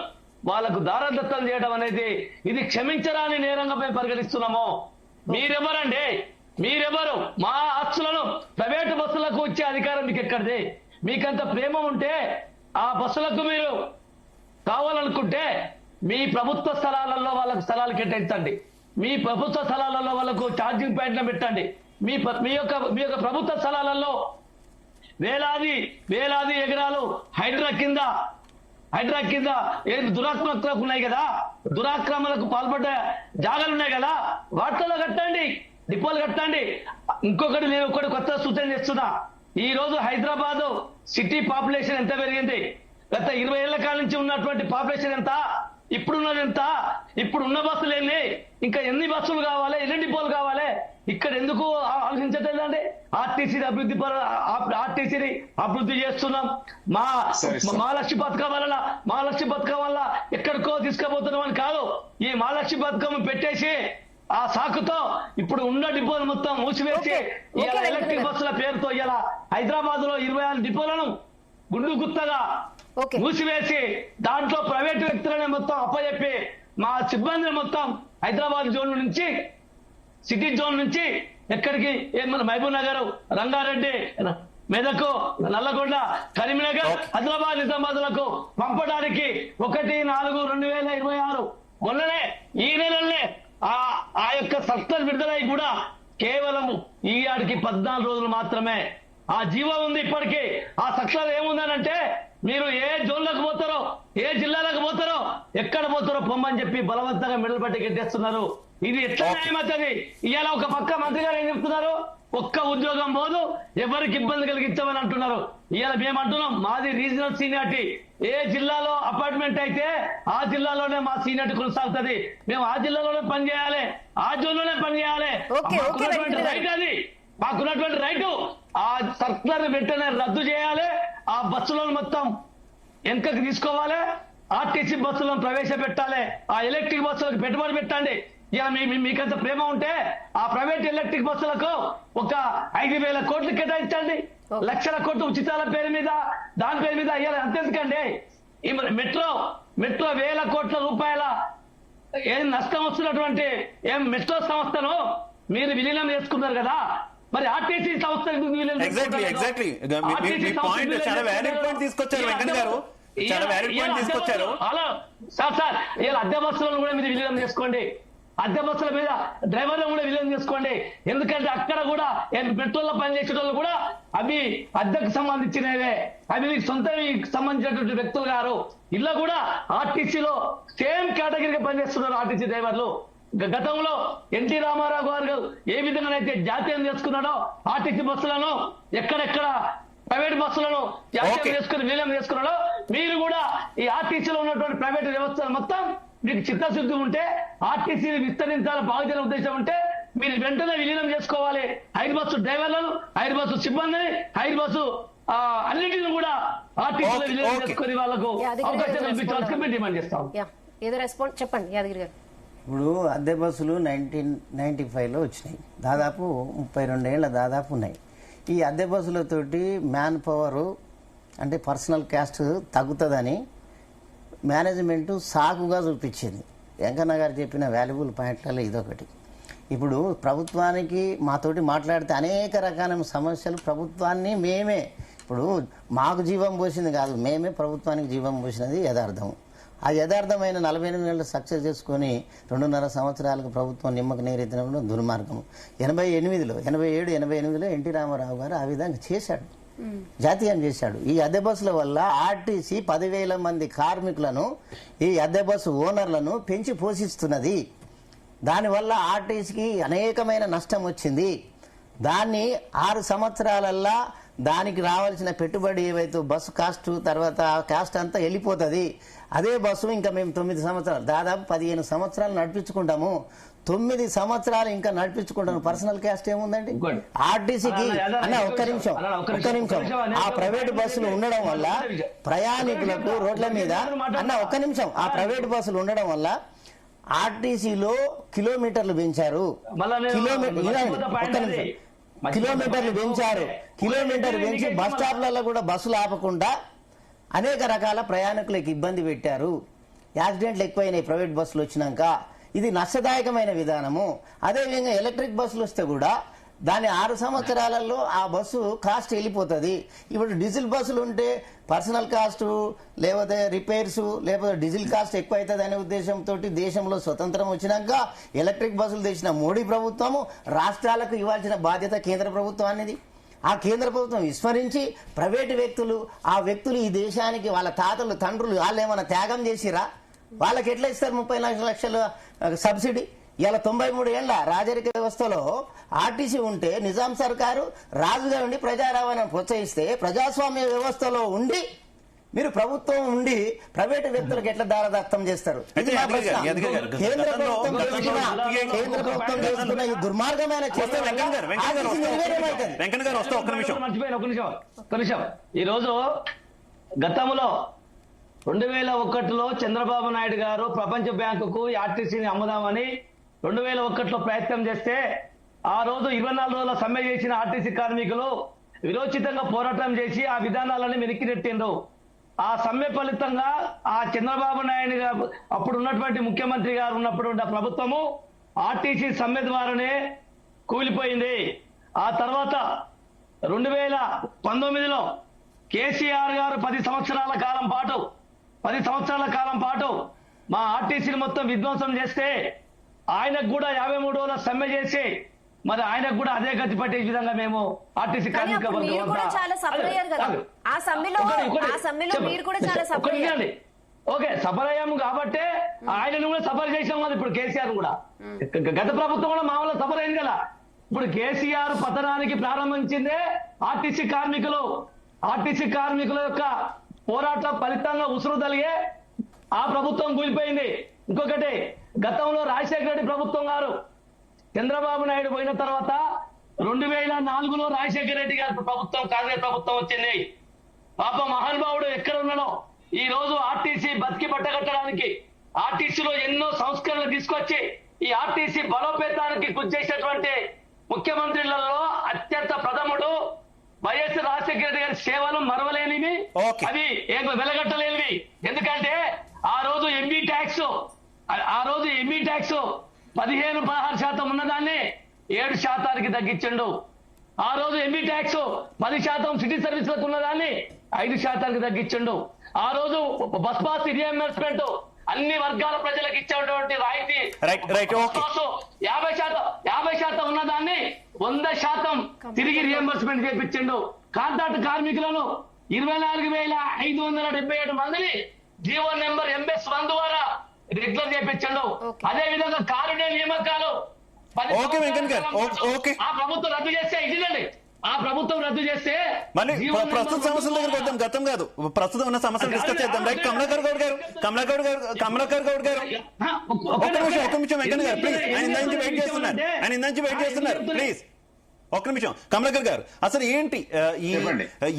వాళ్లకు దారదత్తం చేయడం అనేది ఇది క్షమించరాని నేరంగా మేము పరిగణిస్తున్నాము. మీరెవరండి? మీరెవరు? మా ఆస్తులను ప్రైవేటు బస్సులకు ఇచ్చే అధికారం మీకు ఎక్కడిది? మీకంత ప్రేమ ఉంటే ఆ బస్సులకు మీరు కావాలనుకుంటే మీ ప్రభుత్వ స్థలాలలో వాళ్ళకు స్థలాలు కేటాయించండి, మీ ప్రభుత్వ స్థలాలలో వాళ్ళకు ఛార్జింగ్ పాయింట్లను పెట్టండి, మీ యొక్క ప్రభుత్వ స్థలాలలో వేలాది ఎకరాలు హైడ్రా కింద దురాక్రమణకు ఉన్నాయి కదా, దురాక్రమణకు పాల్పడ్డ జాగాలు ఉన్నాయి కదా, వాటిలో కట్టండి, డిపోలు కట్టండి. ఇంకొకటి నేను ఒకటి కొత్త సూచన చేస్తున్నా. ఈ రోజు హైదరాబాద్ సిటీ పాపులేషన్ ఎంత పెరిగింది? గత 20 ఏళ్ల కాలం నుంచి ఉన్నటువంటి పాపులేషన్ ఎంత? ఇప్పుడున్నది ఎంత? ఇప్పుడున్న బస్సులు ఎన్ని? ఇంకా ఎన్ని బస్సులు కావాలి? ఎన్ని డిపోలు కావాలి? ఇక్కడ ఎందుకు ఆలోచించట్లేదండి? ఆర్టీసీని అభివృద్ధి చేస్తున్నాం. మహాలక్ష్మి పథకం వల్ల ఎక్కడికో తీసుకుపోతున్నాం అని కాదు. ఈ మహాలక్ష్మి పథకం పెట్టేసి ఆ సాకుతో ఇప్పుడు ఉన్న డిపోలు మొత్తం మూసివేసి ఇలా ఎలక్ట్రిక్ బస్సుల పేరుతో ఇలా హైదరాబాద్ లో 26 డిపోలను గుండు గుత్తగా మూసివేసి దాంట్లో ప్రైవేటు వ్యక్తులనే మొత్తం అప్పచెప్పి మా సిబ్బందిని మొత్తం హైదరాబాద్ జోన్ నుంచి, సిటీ జోన్ నుంచి ఎక్కడికి మహబూబ్ నగర్, రంగారెడ్డి, మెదక్, నల్లగొండ, కరీంనగర్, హైదరాబాద్, నిజామాబాద్లకు పంపడానికి 1/4/2026 మొన్ననే ఈ నెలనే ఆ యొక్క సర్కులర్ విడుదలై కూడా కేవలం ఈ ఆడికి 14 రోజులు మాత్రమే ఆ జీవో ఉంది. ఇప్పటికీ ఆ సర్కులర్ ఏముందనంటే మీరు ఏ జోన్లకు పోతారో, ఏ జిల్లాలకు పోతారో, ఎక్కడ పోతారో పొమ్మని చెప్పి బలవంతంగా మెడలు పట్టి గెట్టేస్తున్నారు. ఇది ఎట్లా న్యాయమవుతుంది? ఇవాళ ఒక పక్క మంత్రి గారు ఏం చెప్తున్నారు? ఒక్క ఉద్యోగం పోదు, ఎవరికి ఇబ్బంది కలిగించమని అంటున్నారు. ఇవాళ మేము అంటున్నాం మాది రీజనల్ సీనియారిటీ. ఏ జిల్లాలో అపార్ట్మెంట్ అయితే ఆ జిల్లాలోనే మా సీనియారిటీ కొనసాగుతుంది. మేము ఆ జిల్లాలోనే పనిచేయాలి, ఆ జోన్లోనే పనిచేయాలి. మాకున్నటువంటి రైట్ అది, మాకున్నటువంటి రైటు. ఆ సర్కులర్ వెంటనే రద్దు చేయాలి. ఆ బస్సులను మొత్తం వెనకకి తీసుకోవాలి. ఆర్టీసీ బస్సులను ప్రవేశపెట్టాలి. ఆ ఎలక్ట్రిక్ బస్సులకు పెట్టుబడి పెట్టండి. ఇలా మీకంత ప్రేమ ఉంటే ఆ ప్రైవేట్ ఎలక్ట్రిక్ బస్సులకు ఒక 5,000 కోట్లు కేటాయించండి. లక్షల కోట్లు ఉచితాల పేరు మీద దాని పేరు మీద అయ్యాలి. అంతేందుకండి ఈ మెట్రో 1,000 కోట్ల రూపాయల ఏం నష్టం వస్తున్నటువంటి మెట్రో సంస్థను మీరు విలీనం చేసుకున్నారు కదా, మరి ఆర్టీసీ సంస్థ ఎగ్జాక్ట్లీ చాలా వ్యాలిడ్ పాయింట్ తీసుకొచ్చారు వెంకన్న గారు, చాలా వ్యాలిడ్ పాయింట్ తీసుకొచ్చారు. హలో సార్ ఇలా అద్దె బస్సులను కూడా మీరు విలీనం చేసుకోండి, అద్దె బస్సుల మీద డ్రైవర్లను కూడా విలీనం చేసుకోండి. ఎందుకంటే అక్కడ కూడా మెట్రోల్లో పనిచేసే వాళ్ళు కూడా అవి అద్దెకు సంబంధించినవే, అవి మీకు సొంత సంబంధించినటువంటి వ్యక్తులు గారు. ఇలా కూడా ఆర్టీసీలో సేమ్ కేటగిరీగా పనిచేస్తున్నారు ఆర్టీసీ డ్రైవర్లు. గతంలో ఎన్టీ రామారావు గారు ఏ విధంగానైతే జాతీయం చేసుకున్నాడో ఆర్టీసీ బస్సులను ఎక్కడెక్కడ ప్రైవేట్ బస్సులను జాతీయం చేసుకుని విలీనం చేసుకున్నాడో మీరు కూడా ఈ ఆర్టీసీలో ఉన్నటువంటి ప్రైవేట్ వ్యవస్థలు మొత్తం మీకు చిత్తశుద్ధి ఉంటే, ఆర్టీసీని విస్తరించాలని బాగుజన ఉద్దేశం ఉంటే మీరు వెంటనే విలీనం చేసుకోవాలి. హైర్ బస్సు డ్రైవర్లను, హైర్ బస్సు సిబ్బందిని, హైర్ బస్సు అన్నింటిని కూడా ఆర్టీసీలో విలీనం చేసుకుని వాళ్ళకు అవకాశం కల్పించాల్సి మేము డిమాండ్ చేస్తాం. ఏదో రెస్పాన్స్ చెప్పండి యాదగిరి గారు. ఇప్పుడు అద్దె బస్సులు 1995లో వచ్చినాయి, దాదాపు 32 ఏళ్ళ దాదాపు ఉన్నాయి. ఈ అద్దె బస్సులతోటి మ్యాన్ పవర్ అంటే పర్సనల్ క్యాస్ట్ తగ్గుతుందని మేనేజ్మెంటు సాకుగా చూపించింది. వెంకన్న గారు చెప్పిన వాల్యుబుల్ పాయింట్లలో ఇదొకటి. ఇప్పుడు ప్రభుత్వానికి మాతోటి మాట్లాడితే అనేక రకాల సమస్యలు ప్రభుత్వాన్ని మేమే, ఇప్పుడు మాకు జీవం పోసింది కాదు, మేమే ప్రభుత్వానికి జీవం పోసినది యథార్థం. ఆ యథార్థమైన 48 ఏళ్ళు సక్సెస్ చేసుకొని 2.5 సంవత్సరాలకు ప్రభుత్వం నిమ్మకు నీరెత్తినప్పుడు దుర్మార్గం. 87, 88లో ఎన్టీ రామారావు గారు ఆ విధంగా చేశాడు, జాతీయం చేశాడు. ఈ అద్దె బస్సుల వల్ల ఆర్టీసీ 10,000 మంది కార్మికులను, ఈ అద్దె బస్సు ఓనర్లను పెంచి పోషిస్తున్నది. దానివల్ల ఆర్టీసీకి అనేకమైన నష్టం వచ్చింది. దాన్ని 6 సంవత్సరాలల్లా దానికి రావాల్సిన పెట్టుబడి ఏవైతే బస్సు కాస్ట్ తర్వాత ఆ కాస్ట్ అంతా వెళ్ళిపోతుంది. అదే బస్సు ఇంకా మేము 9 సంవత్సరాలు దాదాపు 15 సంవత్సరాలు నడిపించుకుంటాము. 9 సంవత్సరాలు ఇంకా నడిపించుకుంటాను. పర్సనల్ క్యాస్ట్ ఏముందండి ఆర్టీసీకి? అన్న ఒక్క నిమిషం ఆ ప్రైవేట్ బస్సులు ఉండడం వల్ల ప్రయాణికులకు రోడ్ల మీద ఒక్క నిమిషం ఆ ప్రైవేట్ బస్సులు ఉండడం వల్ల ఆర్టీసీలో కిలోమీటర్లు పెంచారు. కిలోమీటర్లు పెంచి బస్ స్టాప్లలో కూడా బస్సులు ఆపకుండా అనేక రకాల ప్రయాణికులకు ఇబ్బంది పెట్టారు. యాక్సిడెంట్లు ఎక్కువైనాయి ప్రైవేట్ బస్సులు వచ్చినాక. ఇది నష్టదాయకమైన విధానము. అదేవిధంగా ఎలక్ట్రిక్ బస్సులు వస్తే కూడా దాని 6 సంవత్సరాలలో ఆ బస్సు కాస్ట్ వెళ్ళిపోతుంది. ఇప్పుడు డీజిల్ బస్సులు ఉంటే పర్సనల్ కాస్ట్ లేకపోతే రిపేర్స్ లేకపోతే డీజిల్ కాస్ట్ ఎక్కువ అవుతుంది అనే ఉద్దేశంతో దేశంలో స్వతంత్రం వచ్చినాక ఎలక్ట్రిక్ బస్సులు తెచ్చిన మోడీ ప్రభుత్వము రాష్ట్రాలకు ఇవ్వాల్సిన బాధ్యత కేంద్ర ప్రభుత్వానిది. ఆ కేంద్ర ప్రభుత్వం విస్మరించి ప్రైవేటు వ్యక్తులు, ఆ వ్యక్తులు ఈ దేశానికి వాళ్ళ తాతలు తండ్రులు వాళ్ళు ఏమైనా త్యాగం చేసిరా? వాళ్ళకి ఎట్లా ఇస్తారు 30 లక్షల సబ్సిడీ? ఇలా 93 ఏళ్ల రాజరిక వ్యవస్థలో ఆర్టీసీ ఉంటే నిజాం సర్కారు రాజుగా ఉండి ప్రజా రవాణాను ప్రోత్సహిస్తే, ప్రజాస్వామ్య వ్యవస్థలో ఉండి మీరు ప్రభుత్వం ఉండి ప్రైవేటు వ్యక్తులకు ఎట్లా దారదత్తం చేస్తారు? ఇది మా ప్రశ్న. కేంద్ర ప్రభుత్వం చేస్తున్న ఈ దుర్మార్గమైన ఈ రోజు గతంలో 2001లో చంద్రబాబు నాయుడు గారు ప్రపంచ బ్యాంకుకు ఆర్టీసీని అమ్ముదామని 2001లో ప్రయత్నం చేస్తే ఆ రోజు 24 రోజుల సమ్మె చేసిన ఆర్టీసీ కార్మికులు విరోచితంగా పోరాటం చేసి ఆ విధానాలను వెనక్కి నెట్టిండ్రు. ఆ సమ్మె ఫలితంగా ఆ చంద్రబాబు నాయుడు గారు అప్పుడు ఉన్నటువంటి ముఖ్యమంత్రి గారు ఉన్నప్పుడు ప్రభుత్వము ఆర్టీసీ సమ్మె ద్వారానే కూలిపోయింది. ఆ తర్వాత 2019లో కేసీఆర్ గారు 10 సంవత్సరాల కాలం పాటు మా ఆర్టీసీని మొత్తం విధ్వంసం చేస్తే ఆయనకు కూడా 53 రోజుల సమ్మె చేసి మరి ఆయనకు కూడా అదే గతి పట్టే విధంగా మేము ఆర్టీసీ కార్మిక ఓకే సఫర్ అయ్యాము కాబట్టి ఆయనను కూడా సఫర్ చేసాం కదా. ఇప్పుడు కేసీఆర్ కూడా గత ప్రభుత్వం కూడా మామూలుగా సఫర్ అయింది కదా. ఇప్పుడు కేసీఆర్ పతనానికి ప్రారంభించిందే ఆర్టీసీ కార్మికుల యొక్క పోరాటం ఫలితంగా ఉసురు తలిగే ఆ ప్రభుత్వం కూలిపోయింది. ఇంకొకటి గతంలో రాజశేఖర రెడ్డి ప్రభుత్వం గారు చంద్రబాబు నాయుడు పోయిన తర్వాత 2004లో రాజశేఖర రెడ్డి గారి ప్రభుత్వం కాంగ్రెస్ ప్రభుత్వం వచ్చింది. పాప మహానుభావుడు ఎక్కడ ఉన్నాడో ఈ రోజు ఆర్టీసీ బతికి బట్టగట్టడానికి ఆర్టీసీలో ఎన్నో సంస్కరణలు తీసుకొచ్చి ఈ ఆర్టీసీ బలోపేతానికి కృషి చేసినటువంటి ముఖ్యమంత్రులలో అత్యంత ప్రథముడు వైఎస్ రాజశేఖర రెడ్డి గారి సేవలు మరవలేనివి, Okay. అవి వెలగట్టలేనివి. ఎందుకంటే ఆ రోజు ఎంబీ ట్యాక్స్ 15-16% ఉన్నదాన్ని 7% తగ్గించండు. ఆ రోజు ఎంబీ ట్యాక్స్ 10% సిటీ సర్వీసులకు ఉన్నదాన్ని 5% తగ్గించండు. ఆ రోజు బస్ పాస్ రియంబర్స్మెంట్ అన్ని వర్గాల ప్రజలకు ఇచ్చేటువంటి రాయితీ Right, okay. 50% ఉన్నదాన్ని 100% తిరిగి రియంబర్స్మెంట్ చేపించండు. కాంట్రాక్ట్ కార్మికులను 24,577 మందిని జీవో నెంబర్ MS1 ద్వారా రెగ్యులర్ చేపించండు. అదే విధంగా కారుణ్య నియామకాలు 10 ఓకే వెంకన్న గారు, ఓకే. ఆ ప్రభుత్వం రద్దు చేస్తే ఇదండి, ఆ ప్రభుత్వం రద్దు చేస్తే మళ్ళీ జీవో ప్రస్తుత నెంబర్ సమస్యల దగ్గరికి వద్దాం, గతం కాదు, ప్రస్తుతం ఉన్న సమస్యలు డిస్కస్ చేద్దాం. రైట్, కమలాకర్ గౌడ్ గారు ఒక్క నిమిషం వెంకన్న గారు ప్లీజ్, ఆయన ఇందాక నుంచి వెయిట్ చేస్తున్నారు ప్లీజ్ ఒక్క నిమిషం. కమలాకర్ గారు, అసలు ఏంటి ఈ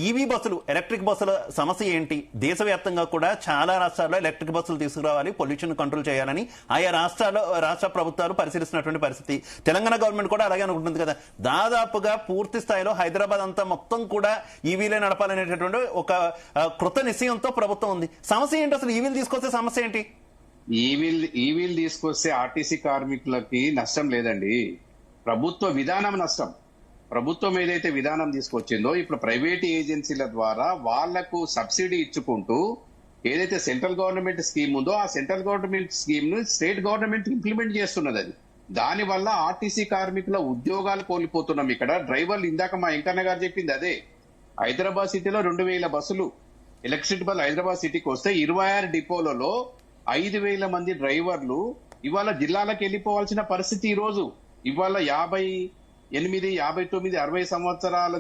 ఈవీ బస్సులు, ఎలక్ట్రిక్ బస్సుల సమస్య ఏంటి? దేశవ్యాప్తంగా కూడా చాలా రాష్ట్రాల్లో ఎలక్ట్రిక్ బస్సులు తీసుకురావాలి, పొల్యూషన్ కంట్రోల్ చేయాలని ఆయా రాష్ట్ర ప్రభుత్వాలు పరిశీలిస్తున్నటువంటి పరిస్థితి. తెలంగాణ గవర్నమెంట్ కూడా అలాగే అనుకుంటుంది కదా. దాదాపుగా పూర్తి స్థాయిలో హైదరాబాద్ అంతా మొత్తం కూడా ఈవీలే నడపాలనేటటువంటి ఒక కృత నిశ్చయంతో ప్రభుత్వం ఉంది. సమస్య ఏంటి అసలు? ఈవీలు తీసుకొస్తే సమస్య ఏంటి? ఈవీలు తీసుకొస్తే ఆర్టీసీ కార్మికులకి నష్టం లేదండి, ప్రభుత్వ విధానం నష్టం. ప్రభుత్వం ఏదైతే విధానం తీసుకొచ్చిందో ఇప్పుడు ప్రైవేట్ ఏజెన్సీల ద్వారా వాళ్లకు సబ్సిడీ ఇచ్చుకుంటూ ఏదైతే సెంట్రల్ గవర్నమెంట్ స్కీమ్ ఉందో ఆ సెంట్రల్ గవర్నమెంట్ స్కీమ్ ను స్టేట్ గవర్నమెంట్ ఇంప్లిమెంట్ చేస్తున్నది. అది దాని వల్ల ఆర్టీసీ కార్మికుల ఉద్యోగాలు కోల్పోతున్నాం. ఇక్కడ డ్రైవర్లు, ఇందాక మా వెంకన్న గారు చెప్పింది అదే. హైదరాబాద్ సిటీలో 2,000 బస్సులు ఎలక్ట్రిసిటీ బస్సులు హైదరాబాద్ సిటీకి వస్తే 26 డిపోలలో 5,000 మంది డ్రైవర్లు ఇవాళ జిల్లాలకు వెళ్ళిపోవాల్సిన పరిస్థితి. ఈ రోజు ఇవాళ 58, 59, 60 సంవత్సరాల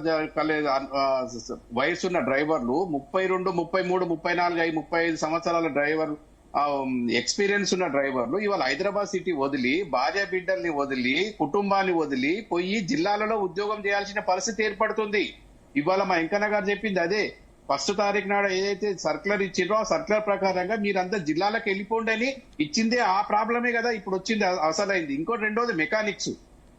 వయసున్న డ్రైవర్లు 32, 33, 34, 35 సంవత్సరాల డ్రైవర్ ఎక్స్పీరియన్స్ ఉన్న డ్రైవర్లు ఇవాళ హైదరాబాద్ సిటీ వదిలి, భార్య బిడ్డల్ని వదిలి, కుటుంబాన్ని వదిలి పోయి జిల్లాలలో ఉద్యోగం చేయాల్సిన పరిస్థితి ఏర్పడుతుంది. ఇవాళ మా వెంకన్న గారు చెప్పింది అదే. 1 తారీఖు నాడు ఏదైతే సర్క్యులర్ ఇచ్చిండ్రో ఆ సర్క్యులర్ ప్రకారంగా మీరంతా జిల్లాలకు వెళ్ళిపోండి అని ఇచ్చిందే. ఆ ప్రాబ్లమే కదా ఇప్పుడు వచ్చింది, అసలైంది. ఇంకోటి రెండోది మెకానిక్స్.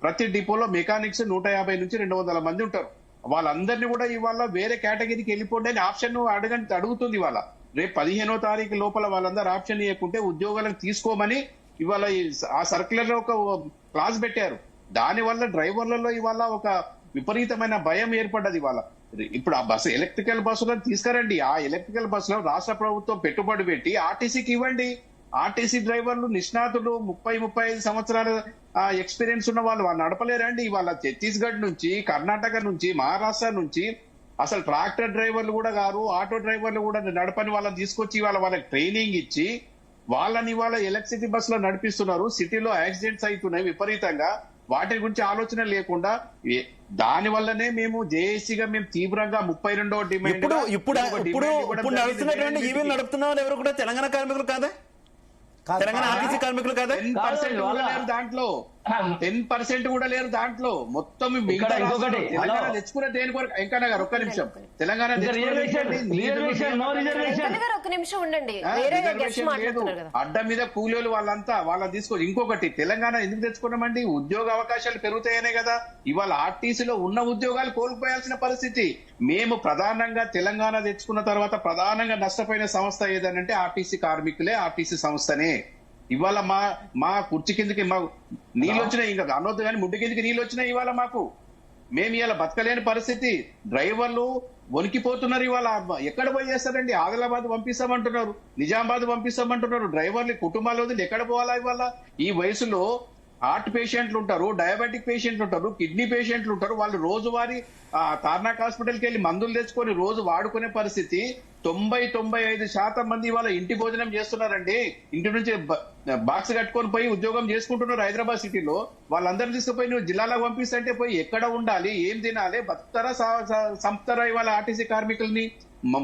ప్రతి డిపోలో మెకానిక్స్ 150 నుంచి 200 మంది ఉంటారు. వాళ్ళందరినీ కూడా ఇవాళ వేరే కేటగిరీకి వెళ్ళిపోండి అని ఆప్షన్ అడుగుతుంది. ఇవాళ రేపు 15వ తారీఖు లోపల వాళ్ళందరూ ఆప్షన్ ఇవ్వకుంటే ఉద్యోగాలను తీసుకోమని ఇవాళ ఆ సర్క్యులర్ లో ఒక క్లాస్ పెట్టారు. దాని వల్ల డ్రైవర్లలో ఇవాళ ఒక విపరీతమైన భయం ఏర్పడ్డది. ఇవాళ ఇప్పుడు ఆ బస్సు ఎలక్ట్రికల్ బస్సులను తీసుకురండి, ఆ ఎలక్ట్రికల్ బస్సులో రాష్ట్ర ప్రభుత్వం పెట్టుబడి పెట్టి ఆర్టీసీకి ఇవ్వండి. ఆర్టీసీ డ్రైవర్లు నిష్ణాతులు 30-35 సంవత్సరాల ఎక్స్పీరియన్స్ ఉన్న వాళ్ళు నడపలేరండి. ఇవాళ ఛత్తీస్గఢ్ నుంచి, కర్ణాటక నుంచి, మహారాష్ట్ర నుంచి అసలు ట్రాక్టర్ డ్రైవర్లు కూడా కాదు, ఆటో డ్రైవర్లు కూడా నడపని వాళ్ళని తీసుకొచ్చి ఇవాళ వాళ్ళకి ట్రైనింగ్ ఇచ్చి వాళ్ళని ఇవాళ ఎలక్ట్రిసిటీ బస్సులో నడిపిస్తున్నారు. సిటీలో యాక్సిడెంట్స్ అవుతున్నాయి విపరీతంగా. వాటి గురించి ఆలోచన లేకుండా దాని వల్లనే మేము జేఏసీగా మేము తీవ్రంగా 32వ డిమాండ్ ఇప్పుడు నడుస్తున్నటువంటి ఈవీలు నడుపుతున్న వాళ్ళు ఎవరు కూడా తెలంగాణ కార్మికులు కాదా? తెలంగాణ ఆర్టీసీ కార్మికులు కాదా? 10% కూడా లేరు దాంట్లో, 10% కూడా లేరు దాంట్లో. మొత్తం తెలంగాణ తెచ్చుకున్న దేని కొరకు? వెంకన్న గారు ఒక్క నిమిషం. తెలంగాణ అడ్డ మీద కూలీలు వాళ్ళంతా వాళ్ళని తీసుకోవచ్చు. ఇంకొకటి, తెలంగాణ ఎందుకు తెచ్చుకున్నామండి? ఉద్యోగ అవకాశాలు పెరుగుతాయనే కదా. ఇవాళ ఆర్టీసీలో ఉన్న ఉద్యోగాలు కోల్పోయాల్సిన పరిస్థితి. మేము ప్రధానంగా తెలంగాణ తెచ్చుకున్న తర్వాత ప్రధానంగా నష్టపోయిన సంస్థ ఏదనంటే ఆర్టీసీ కార్మికులే, ఆర్టీసీ సంస్థనే. ఇవాళ మా కుర్చీ కిందకి మా నీళ్ళు వచ్చినాయి, ఇంకా అనొద్దు కానీ ముడ్డు కిందకి నీళ్ళు వచ్చినాయి ఇవాళ మాకు. మేము ఇవాళ బతకలేని పరిస్థితి. డ్రైవర్లు వణికిపోతున్నారు. ఇవాళ ఎక్కడ పోయి చేస్తారండి? ఆదిలాబాద్ పంపిస్తామంటున్నారు, నిజామాబాద్ పంపిస్తామంటున్నారు. డ్రైవర్లు కుటుంబాలు వదిలి ఎక్కడ పోవాలా? ఇవాళ ఈ వయసులో హార్ట్ పేషెంట్లు ఉంటారు, డయాబెటిక్ పేషెంట్లు ఉంటారు, కిడ్నీ పేషెంట్లు ఉంటారు. వాళ్ళు రోజువారీ తార్నాక్ హాస్పిటల్కి వెళ్ళి మందులు తెచ్చుకొని రోజు వాడుకునే పరిస్థితి. 90-95% మంది ఇవాళ ఇంటి భోజనం చేస్తున్నారండి. ఇంటి నుంచి బాక్స్ కట్టుకొని పోయి ఉద్యోగం చేసుకుంటున్నారు హైదరాబాద్ సిటీలో. వాళ్ళందరినీ తీసుకుపోయి నువ్వు జిల్లాలకు పంపిస్తుంటే పోయి ఎక్కడ ఉండాలి, ఏం తినాలి, బతుకుతారా సంపుతారా ఇవాళ ఆర్టీసీ కార్మికుల్ని?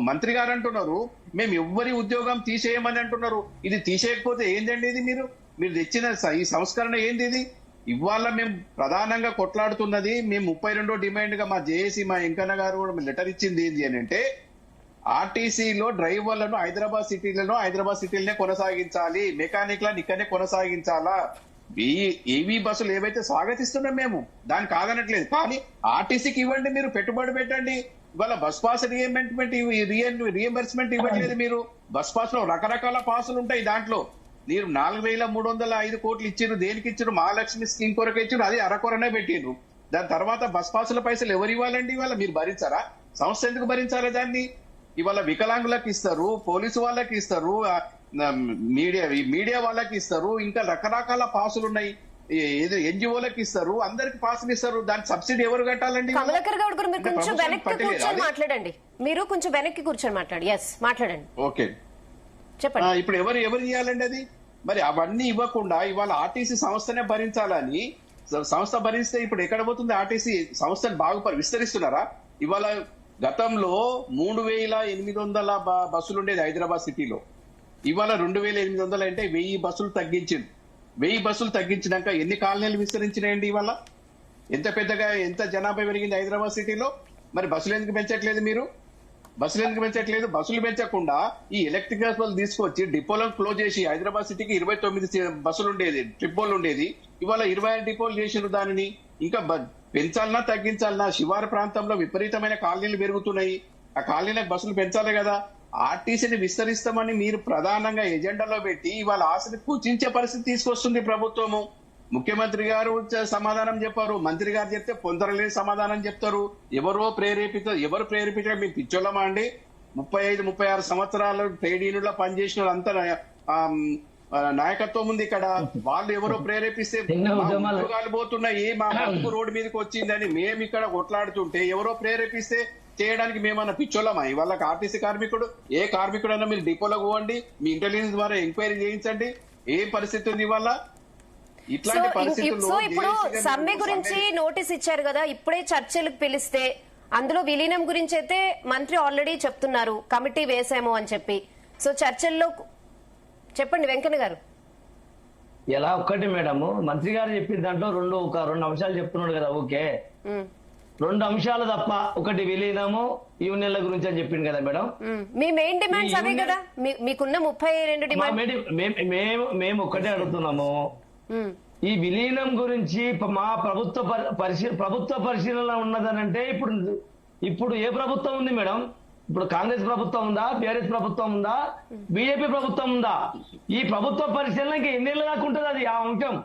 మంత్రి గారు అంటున్నారు మేము ఎవ్వరి ఉద్యోగం తీసేయమని అంటున్నారు. ఇది తీసేయకపోతే ఏందండి? ఇది మీరు తెచ్చిన ఈ సంస్కరణ ఏంది? ఇది ఇవాళ మేము ప్రధానంగా కొట్లాడుతున్నది, మేము 32వ డిమాండ్ గా మా జేఏసీ, మా వెంకన్న గారు కూడా లెటర్ ఇచ్చింది ఏంటి అని అంటే ఆర్టీసీలో డ్రైవర్లను హైదరాబాద్ సిటీలనే కొనసాగించాలి, మెకానిక్లను ఇక్కడనే కొనసాగించాలా. ఈవీ బస్సులు ఏవైతే స్వాగతిస్తున్నాం మేము, దాన్ని కాదనట్లేదు. కానీ ఆర్టీసీకి ఇవ్వండి, మీరు పెట్టుబడి పెట్టండి. ఇవాళ బస్ పాస్ రియంబర్స్మెంట్ ఇవ్వట్లేదు మీరు. బస్ పాస్ లో రకరకాల పాసులు ఉంటాయి. దాంట్లో మీరు 4,305 కోట్లు ఇచ్చారు. దేనికి ఇచ్చారు? మహాలక్ష్మి స్కీమ్ కొరకు ఇచ్చారు. అది అరకొరనే పెట్టిండ్రు. దాని తర్వాత బస్ పాసుల పైసలు ఎవరు ఇవ్వాలండి? ఇవాళ మీరు భరించారా? సంస్థ ఎందుకు భరించాలి దాన్ని? ఇవాళ వికలాంగులకు ఇస్తారు, పోలీసు వాళ్ళకి ఇస్తారు, మీడియా వాళ్ళకి ఇస్తారు, ఇంకా రకరకాల పాసులు ఉన్నాయి, ఏదో ఎన్జిఓలకు ఇస్తారు, అందరికి పాసులు ఇస్తారు. దాని సబ్సిడీ ఎవరు కట్టాలండి? కమలాకర్ గౌడ్ గారు మీరు కొంచెం వెనక్కి కూర్చొని మాట్లాడండి. మీరు కొంచెం వెనక్కి కూర్చొని మాట్లాడండి. ఎస్ మాట్లాడండి. ఓకే చెప్పండి. ఇప్పుడు ఎవరు చేయాలండి అది? మరి అవన్నీ ఇవ్వకుండా ఇవాళ ఆర్టీసీ సంస్థనే భరించాలని, సంస్థ భరిస్తే ఇప్పుడు ఎక్కడ పోతుంది ఆర్టీసీ సంస్థను? బాగా విస్తరిస్తున్నారా? ఇవాళ గతంలో 3,800 బస్సులు ఉండేది హైదరాబాద్ సిటీలో. ఇవాళ 2,800 అంటే 1000 బస్సులు తగ్గించింది. 1000 బస్సులు తగ్గించినాక ఎన్ని కాలనీలు విస్తరించినాయండి? ఇవాళ ఎంత పెద్దగా, ఎంత జనాభా పెరిగింది హైదరాబాద్ సిటీలో. మరి బస్సులు ఎందుకు పెంచట్లేదు మీరు? బస్సులు పెంచకుండా ఈ ఎలక్ట్రిక్ బస్సులు తీసుకొచ్చి డిపోలను క్లోజ్ చేసి, హైదరాబాద్ సిటీకి 29 బస్సులు ఉండేది, ట్రిపోలు ఉండేది. ఇవాళ 26 డిపోలు చేసిరు దానిని. ఇంకా పెంచాలన్నా తగ్గించాలన్నా? శివారు ప్రాంతంలో విపరీతమైన కాలనీలు పెరుగుతున్నాయి. ఆ కాలనీలకు బస్సులు పెంచాలి కదా. ఆర్టీసీని విస్తరిస్తామని మీరు ప్రధానంగా ఎజెండాలో పెట్టి ఇవాళ ఆశని కుచించే పరిస్థితి తీసుకొస్తుంది ప్రభుత్వము. ముఖ్యమంత్రి గారు సమాధానం చెప్పారు, మంత్రి గారు చెప్తే పొందరలేని సమాధానం చెప్తారు. ఎవరు ప్రేరేపించారు? మీ పిచ్చోళ్ళమా అండి? 35-36 సంవత్సరాలు ట్రేడ్ యూనియన్లో పనిచేసిన వాళ్ళంతా నాయకత్వం ఉంది ఇక్కడ. వాళ్ళు ఎవరో ప్రేరేపిస్తే ఉద్యోగాలు పోతున్నాయి, మా బతుకు రోడ్డు మీదకి వచ్చిందని మేము ఇక్కడ కొట్లాడుతుంటే ఎవరో ప్రేరేపిస్తే చేయడానికి మేమన్నా పిచ్చోళ్ళమా? ఇవాళ ఆర్టీసీ కార్మికుడు, ఏ కార్మికుడైనా మీరు డిపోలో పోవండి, మీ ఇంటెలిజెన్స్ ద్వారా ఎంక్వైరీ చేయించండి, ఏ పరిస్థితి ఉంది ఇవాళ. ఇట్లాంటి పరిస్థితుల్లో సో ఇప్పుడు సమ్మె గురించి నోటీస్ ఇచ్చారు కదా, ఇప్పుడే చర్చలకు పిలిస్తే అందులో విలీనం గురించి అయితే మంత్రి ఆల్రెడీ చెప్తున్నారు, కమిటీ వేసాము అని చెప్పి. సో చర్చల్లో చెప్పండి వెంకన్న గారు. ఎలా ఒక్కటి మేడము, మంత్రి గారు చెప్పిన దాంట్లో రెండు అంశాలు చెప్తున్నాడు కదా. ఓకే, 2 అంశాలు తప్ప, ఒకటి విలీనము, యూనియన్ల గురించి అని చెప్పింది కదా మేడం. మీ మెయిన్ డిమాండ్స్ అవే కదా, మీకున్న 32 డిమాండ్. మేము ఒక్కటే అడుగుతున్నాము, ఈ విలీనం గురించి మా ప్రభుత్వ పరిశీలన ఉన్నదనంటే ఇప్పుడు ఏ ప్రభుత్వం ఉంది మేడం? ఇప్పుడు కాంగ్రెస్ ప్రభుత్వం ఉందా, బీఆర్ఎస్ ప్రభుత్వం ఉందా, బీజేపీ ప్రభుత్వం ఉందా? ఈ ప్రభుత్వ పరిశీలన ఇంకా ఎన్నేళ్ళు దాకా ఉంటుంది అది ఆ అంశం?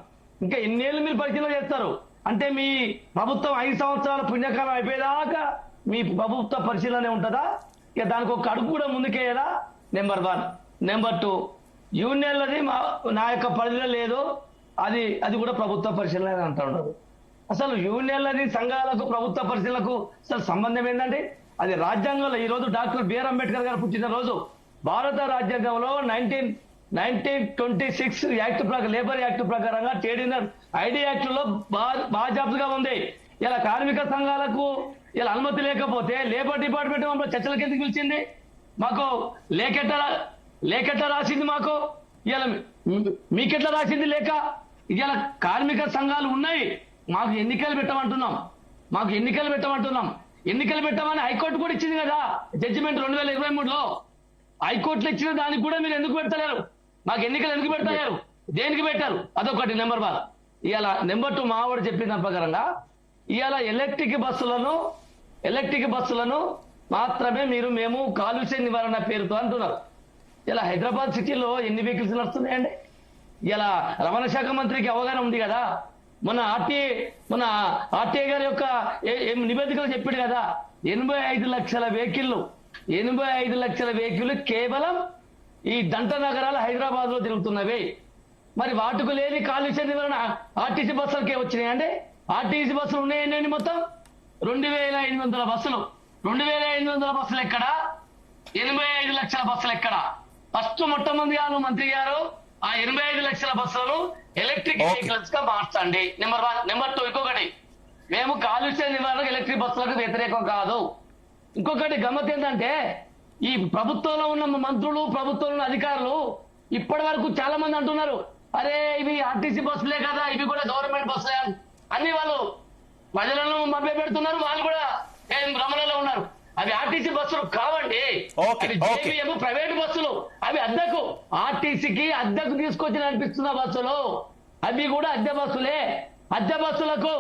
ఇంకా ఎన్నేళ్ళు మీరు పరిశీలన చేస్తారు? అంటే మీ ప్రభుత్వం 5 సంవత్సరాల పుణ్యకాలం అయిపోయేదాకా మీ ప్రభుత్వ పరిశీలనే ఉంటుందా? ఇక దానికి ఒక అడుగు కూడా ముందుకేయదా? నెంబర్ 1. నెంబర్ 2, యూనియన్లది నా యొక్క పరిధిలో లేదు, అది కూడా ప్రభుత్వ పరిశీలన అంటా ఉన్నారు. అసలు యూనియన్లని, సంఘాలకు, ప్రభుత్వ పరిశీలనకు అసలు సంబంధం ఏంటండి? అది రాజ్యాంగంలో ఈ రోజు డాక్టర్ బిఆర్ అంబేద్కర్ గారు పుట్టిన రోజు. భారత రాజ్యాంగంలో 1926 యాక్ట్ ప్రకారం, లేబర్ యాక్ట్ ప్రకారంగా ట్రేడ్ యూనియన్ ఐడి యాక్ట్ లో బాజాబ్తుగా ఉంది. ఇలా కార్మిక సంఘాలకు ఇలా అనుమతి లేకపోతే లేబర్ డిపార్ట్మెంట్ మమ్మల్ని చర్చలకు ఎందుకు పిలిచింది? మాకు లేకెట్లా రాసింది? మాకు ఇలా మీకెట్లా రాసింది లేక? ఇలా కార్మిక సంఘాలు ఉన్నాయి, మాకు ఎన్నికలు పెట్టమంటున్నాం. ఎన్నికలు పెట్టమని హైకోర్టు కూడా ఇచ్చింది కదా జడ్జిమెంట్ 2023లో. హైకోర్టులో ఇచ్చిన దానికి కూడా మీరు ఎందుకు పెడతలేరు? మాకు ఎన్నికలు ఎందుకు పెడతలేరు? దేనికి పెట్టారు? అదొకటి. నెంబర్ 1. ఇవాళ నెంబర్ 2, మావాడు చెప్పిన ప్రకారంగా ఇవాళ ఎలక్ట్రిక్ బస్సులను మాత్రమే మేము కాలుష్య నివారణ పేరుతో అంటున్నారు. ఇలా హైదరాబాద్ సిటీలో ఎన్ని వెహికల్స్ నడుస్తున్నాయండి? ఇలా రవాణా శాఖ మంత్రికి అవగాహన ఉంది కదా. మన ఆర్టీఏ గారి యొక్క నివేదికలు చెప్పాడు కదా, 85 లక్షల వెహికల్ కేవలం ఈ దంట నగరాల హైదరాబాద్ లో తిరుగుతున్నవి. మరి వాటికి లేని కాలుష్య నివారణ ఆర్టీసీ బస్సులకే వచ్చినాయండి. ఆర్టీసీ బస్సులు ఉన్నాయండి మొత్తం 2,500 బస్సులు. 2,500 బస్సులు ఎక్కడ? 85 లక్షల బస్సులు ఎక్కడ? ఫస్ట్ మొట్టమొదటి మంత్రి గారు ఆ 85 లక్షల బస్సులను ఎలక్ట్రిక్ వెహికల్స్ గా మార్చండి. నెంబర్ 1. నెంబర్ 2, ఇంకొకటి, మేము కాలుష్య నివారణకు ఎలక్ట్రిక్ బస్సులకు వ్యతిరేకం కాదు. ఇంకొకటి గమ్మత్ ఏంటంటే, ఈ ప్రభుత్వంలో ఉన్న మంత్రులు, ప్రభుత్వంలో ఉన్న అధికారులు ఇప్పటి వరకు చాలా మంది అంటున్నారు, అరే ఇవి ఆర్టీసీ బస్సులే కదా, ఇవి కూడా గవర్నమెంట్ బస్సులే అని వాళ్ళు ప్రజలను మభ్య పెడుతున్నారు. వాళ్ళు కూడా భ్రమలలో ఉన్నారు. అవి ఆర్టీసీ బస్సులు కావండి, ప్రైవేట్ బస్సులు. అవి అద్దెకు, ఆర్టీసీకి అద్దెకు తీసుకొచ్చి నడిపిస్తున్న బస్సులు. అవి కూడా అద్దె బస్సులే. అద్దె బస్సులకు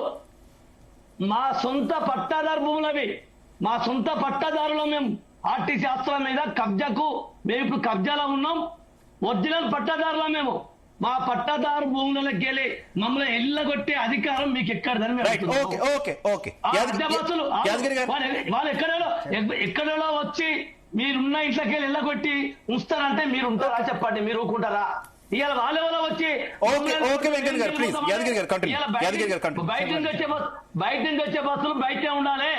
మా సొంత పట్టాదారు భూములవి, మా సొంత పట్టాదారులు మేము. ఆర్టీసీ ఆస్తుల మీద కబ్జాకు మేము ఇప్పుడు కబ్జాలో ఉన్నాం. ఒరిజినల్ పట్టాదారులు మేము. మా పట్టాదారు భూములకి వెళ్ళి మమ్మల్ని ఎల్లగొట్టే అధికారం మీకు ఎక్కడదని వాళ్ళు ఎక్కడో వచ్చి మీరున్న ఇంట్లోకి వెళ్ళి ఎల్లగొట్టి ఉంచుతారంటే మీరు ఉంటారా చెప్పండి? మీరు ఊరుకుంటారా? ఇవాళ వాళ్ళెవరో వచ్చి బయట నుంచి వచ్చే బస్సులు బయటే ఉండాలి.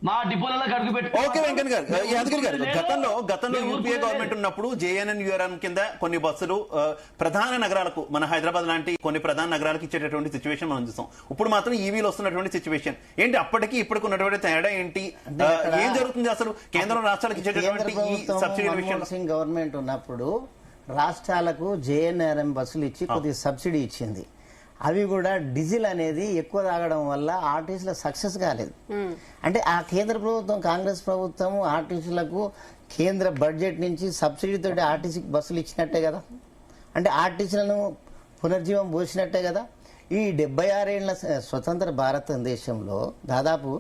మా డిపోలలో అడుగు పెట్టి ఓకే వెంకన్న గారు, యాదగిరి గారు, గతంలో యూపీఏ గవర్నమెంట్ ఉన్నప్పుడు జేఎన్ఎన్యూఆర్ఎం కింద కొన్ని బస్సులు ప్రధాన నగరాలకు, మన హైదరాబాద్ లాంటి కొన్ని ప్రధాన నగరాలకు ఇచ్చేటటువంటి సిచ్యువేషన్ మనం చూస్తాం. ఇప్పుడు మాత్రం ఈవీలు వస్తున్నటువంటి సిచ్యువేషన్ ఏంటి? అప్పటికి ఇప్పటికి ఉన్నటువంటి తేడా ఏంటి? ఏం జరుగుతుంది అసలు కేంద్రం రాష్ట్రాలకు ఇచ్చేటటువంటి ఈ సబ్సిడీ విషయం? గవర్నమెంట్ ఉన్నప్పుడు రాష్ట్రాలకు జేఎన్ఆర్ఎం బస్సులు ఇచ్చి కొద్దిగా సబ్సిడీ ఇచ్చింది. అవి కూడా డీజిల్ అనేది ఎక్కువ తాగడం వల్ల ఆర్టీసీలో సక్సెస్ కాలేదు. అంటే ఆ కేంద్ర ప్రభుత్వం, కాంగ్రెస్ ప్రభుత్వం ఆర్టీసీలకు కేంద్ర బడ్జెట్ నుంచి సబ్సిడీతో ఆర్టీసీకి బస్సులు ఇచ్చినట్టే కదా. అంటే ఆర్టీసీలను పునర్జీవం పోసినట్టే కదా. ఈ 76 ఏళ్ల స్వతంత్ర భారతదేశంలో దాదాపు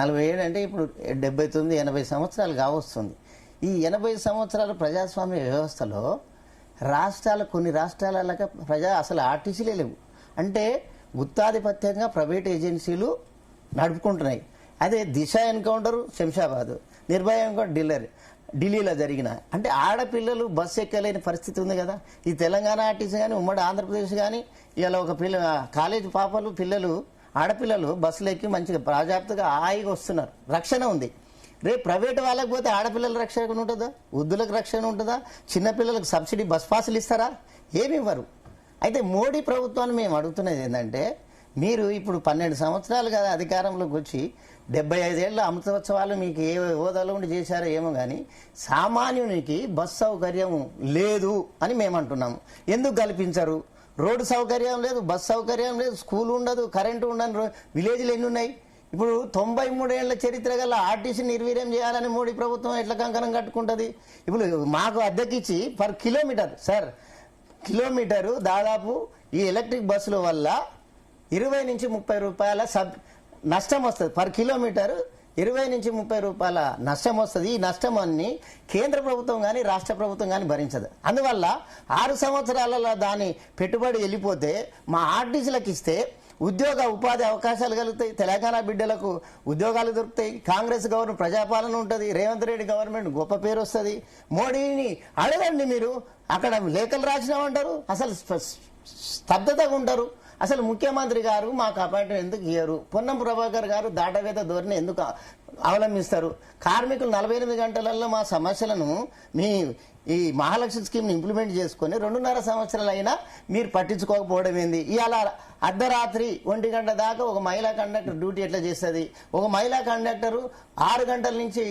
40 ఏళ్ళు అంటే ఇప్పుడు 79-80 సంవత్సరాలు కావస్తుంది. ఈ 80 సంవత్సరాల ప్రజాస్వామ్య వ్యవస్థలో కొన్ని రాష్ట్రాల అసలు ఆర్టీసీలే లేవు. అంటే గుత్తాధిపత్యంగా ప్రైవేట్ ఏజెన్సీలు నడుపుకుంటున్నాయి. అదే దిశ ఎన్కౌంటర్ శంషాబాద్, నిర్భయ ఎన్కౌంటర్ ఢిల్లీలో జరిగిన. అంటే ఆడపిల్లలు బస్సు ఎక్కలేని పరిస్థితి ఉంది కదా. ఈ తెలంగాణ ఆర్టీసీ కానీ ఉమ్మడి ఆంధ్రప్రదేశ్ కానీ ఇలా ఒక కాలేజీ పిల్లలు ఆడపిల్లలు బస్సులు ఎక్కి మంచిగా ప్రాజాప్తుగా హాయిగా వస్తున్నారు. రక్షణ ఉంది. రేపు ప్రైవేట్ వాళ్ళకి పోతే ఆడపిల్లల రక్షణ ఉంటుందా? వృద్ధులకు రక్షణ ఉంటుందా? చిన్నపిల్లలకు సబ్సిడీ బస్ పాసులు ఇస్తారా? ఏమి ఇవ్వరు. అయితే మోడీ ప్రభుత్వాన్ని మేము అడుగుతున్నది ఏంటంటే, మీరు ఇప్పుడు 12 సంవత్సరాలు కదా అధికారంలోకి వచ్చి 75 ఏళ్ల అమృతోత్సవాలు మీకు ఏ హోదాలో ఉండి చేశారో ఏమో కానీ సామాన్యునికి బస్ సౌకర్యం లేదు అని మేము అంటున్నాము. ఎందుకు కల్పించరు? రోడ్డు సౌకర్యం లేదు, బస్ సౌకర్యం లేదు, స్కూల్ ఉండదు, కరెంటు ఉండదు. విలేజ్లు ఎన్ని ఉన్నాయి? ఇప్పుడు 93 ఏళ్ల చరిత్ర గల ఆర్టీసీ నిర్వీర్యం చేయాలని మోడీ ప్రభుత్వం ఎట్లా కంకణం కట్టుకుంటుంది? ఇప్పుడు మాకు అద్దెకిచ్చి పర్ కిలోమీటర్ కిలోమీటరు దాదాపు ఈ ఎలక్ట్రిక్ బస్సుల వల్ల 20 నుంచి 30 రూపాయల నష్టం వస్తుంది. పర్ కిలోమీటర్ 20 నుంచి 30 రూపాయల నష్టం వస్తుంది. ఈ నష్టం అన్ని కేంద్ర ప్రభుత్వం కానీ రాష్ట్ర ప్రభుత్వం కానీ భరించదు. అందువల్ల 6 సంవత్సరాలలో దాని పెట్టుబడి వెళ్ళిపోతే మా ఆర్టీసీలకు ఇస్తే ఉపాధి అవకాశాలు కలుగుతాయి. తెలంగాణ బిడ్డలకు ఉద్యోగాలు దొరుకుతాయి. కాంగ్రెస్ గవర్నమెంట్ ప్రజాపాలన ఉంటుంది. రేవంత్ రెడ్డి గవర్నమెంట్ గొప్ప పేరు వస్తుంది. మోడీని అడగండి. మీరు అక్కడ లేఖలు రాసినామంటారు, అసలు స్తబ్దతగా ఉంటారు. అసలు ముఖ్యమంత్రి గారు మాకు అపాయింట్మెంట్ ఎందుకు ఇయ్యరు? పొన్నం ప్రభాకర్ గారు దాటవేత ధోరణి ఎందుకు అవలంబిస్తారు? కార్మికులు 48 గంటలలో మా సమస్యలను ఈ మహాలక్ష్మి స్కీమ్ ని ఇంప్లిమెంట్ చేసుకుని 2.5 సంవత్సరాలు అయినా మీరు పట్టించుకోకపోవడం ఏంది? ఇవాళ అర్ధరాత్రి 1 గంట దాకా ఒక మహిళా కండక్టర్ డ్యూటీ ఎట్లా చేస్తుంది? ఒక మహిళా కండక్టర్ 6 గంటల నుంచి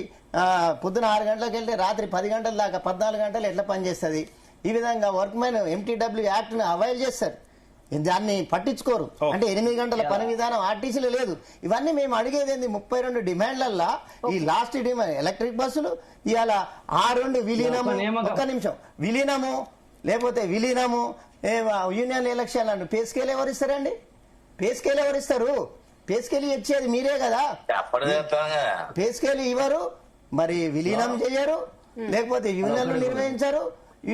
పొద్దున 6 గంటలకు వెళ్తే రాత్రి 10 గంటల దాకా 14 గంటలు ఎట్లా పనిచేస్తుంది? ఈ విధంగా వర్క్ మెన్ MTW యాక్ట్ ని అవైల్ చేస్తారు, దాన్ని పట్టించుకోరు. అంటే 8 గంటల పని విధానం ఆర్టీసీలో లేదు. ఇవన్నీ మేము అడిగేది ఏంది? 32 డిమాండ్లల్లా ఈ లాస్ట్ డిమాండ్ ఎలక్ట్రిక్ బస్సులు, ఇవాళ ఆ 2 విలీనము, లేకపోతే విలీనము, యూనియన్ ఎలక్షన్ అంటూ పే స్కేల్ ఎవరు ఇస్తారండి? పే స్కేల్ ఎవరు ఇస్తారు? పే స్కేల్ ఇచ్చేది మీరే కదా. పే స్కేల్ ఇవ్వరు, మరి విలీనం చేయరు, లేకపోతే యూనియన్లు నిర్వహించరు.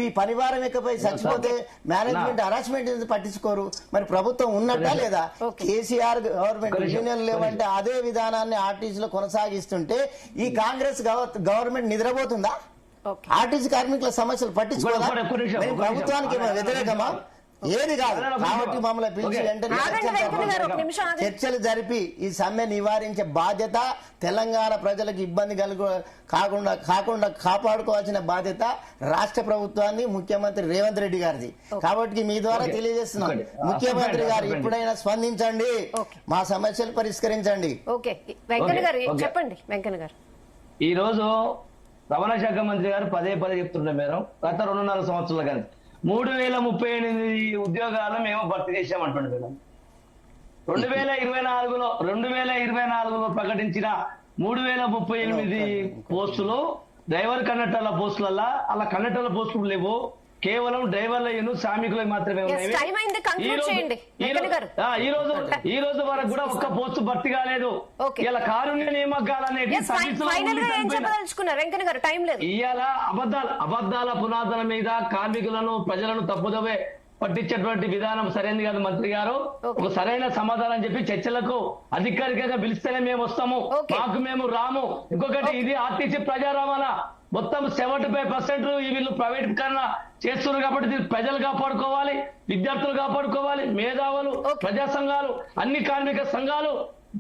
ఈ పరివారం ఎక్కపై చచ్చిపోతే మేనేజ్మెంట్ హరాస్మెంట్ పట్టించుకోరు. మరి ప్రభుత్వం ఉన్నట్టా లేదా? కేసీఆర్ గవర్నమెంట్ యూనియన్ లేవంటే అదే విధానాన్ని ఆర్టీసీలో కొనసాగిస్తుంటే ఈ కాంగ్రెస్ గవర్నమెంట్ నిద్రపోతుందా? ఆర్టీసీ కార్మికుల సమస్యలు పట్టించుకోవాలా? ప్రభుత్వానికి వ్యతిరేకమా? ఏది కాదు. కాబట్టి మమ్మల్ని పిలిచి వెంటనే చర్చలు జరిపి ఈ సమ్మె నివారించే బాధ్యత, తెలంగాణ ప్రజలకు ఇబ్బంది కాకుండా కాపాడుకోవాల్సిన బాధ్యత రాష్ట్ర ప్రభుత్వాన్ని, ముఖ్యమంత్రి రేవంత్ రెడ్డి గారిది. కాబట్టి మీ ద్వారా తెలియజేస్తున్నాం, ముఖ్యమంత్రి గారు ఇప్పుడైనా స్పందించండి, మా సమస్యలు పరిష్కరించండి. చెప్పండి వెంకన్న గారు. ఈ రోజు రవాణా శాఖ మంత్రి గారు పదే చెప్తుండే మేడం, గత 2.5 సంవత్సరాలు కానీ 3038 ఉద్యోగాలు మేము భర్తీ చేశామంటుండే మేడం. 2024లో ప్రకటించిన 3038 పోస్టులు డ్రైవర్ కండక్టర్ల పోస్టులల్లా అలా కండక్టర్ల పోస్టులు లేవు, కేవలం డ్రైవర్ల శ్రామికులకు మాత్రమే ఉన్నాయి. time అయింది, conclude చేయండి. వెంకన్న గారు. ఈ రోజు వరకు కూడా ఒక్క పోస్టు భర్తీ కాలేదు. Okay. ఇలా కారుణ్య నియామకాలనేది ఫైనల్ గా ఏం చెప్పదలుచుకున్నారు వెంకన్న గారు? టైం లేదు. ఇవాళ అబద్ధాల పునాదుల మీద కార్మికులను ప్రజలను తప్పుదవే పట్టించేటువంటి విధానం సరైనది కాదు. మంత్రి గారు ఒక సరైన సమాధానం చెప్పి చర్చలకు అధికారికంగా పిలిస్తేనే మేము వస్తాము, మాకు మేము రాము. ఇంకొకటి ఇది ఆర్టీసీ ప్రజా రవాణా మొత్తం 75% వీళ్ళు ప్రైవేటీకరణ చేస్తున్నారు కాబట్టి దీన్ని ప్రజలు కాపాడుకోవాలి, విద్యార్థులు కాపాడుకోవాలి, మేధావులు, ప్రజా సంఘాలు, అన్ని కార్మిక సంఘాలు,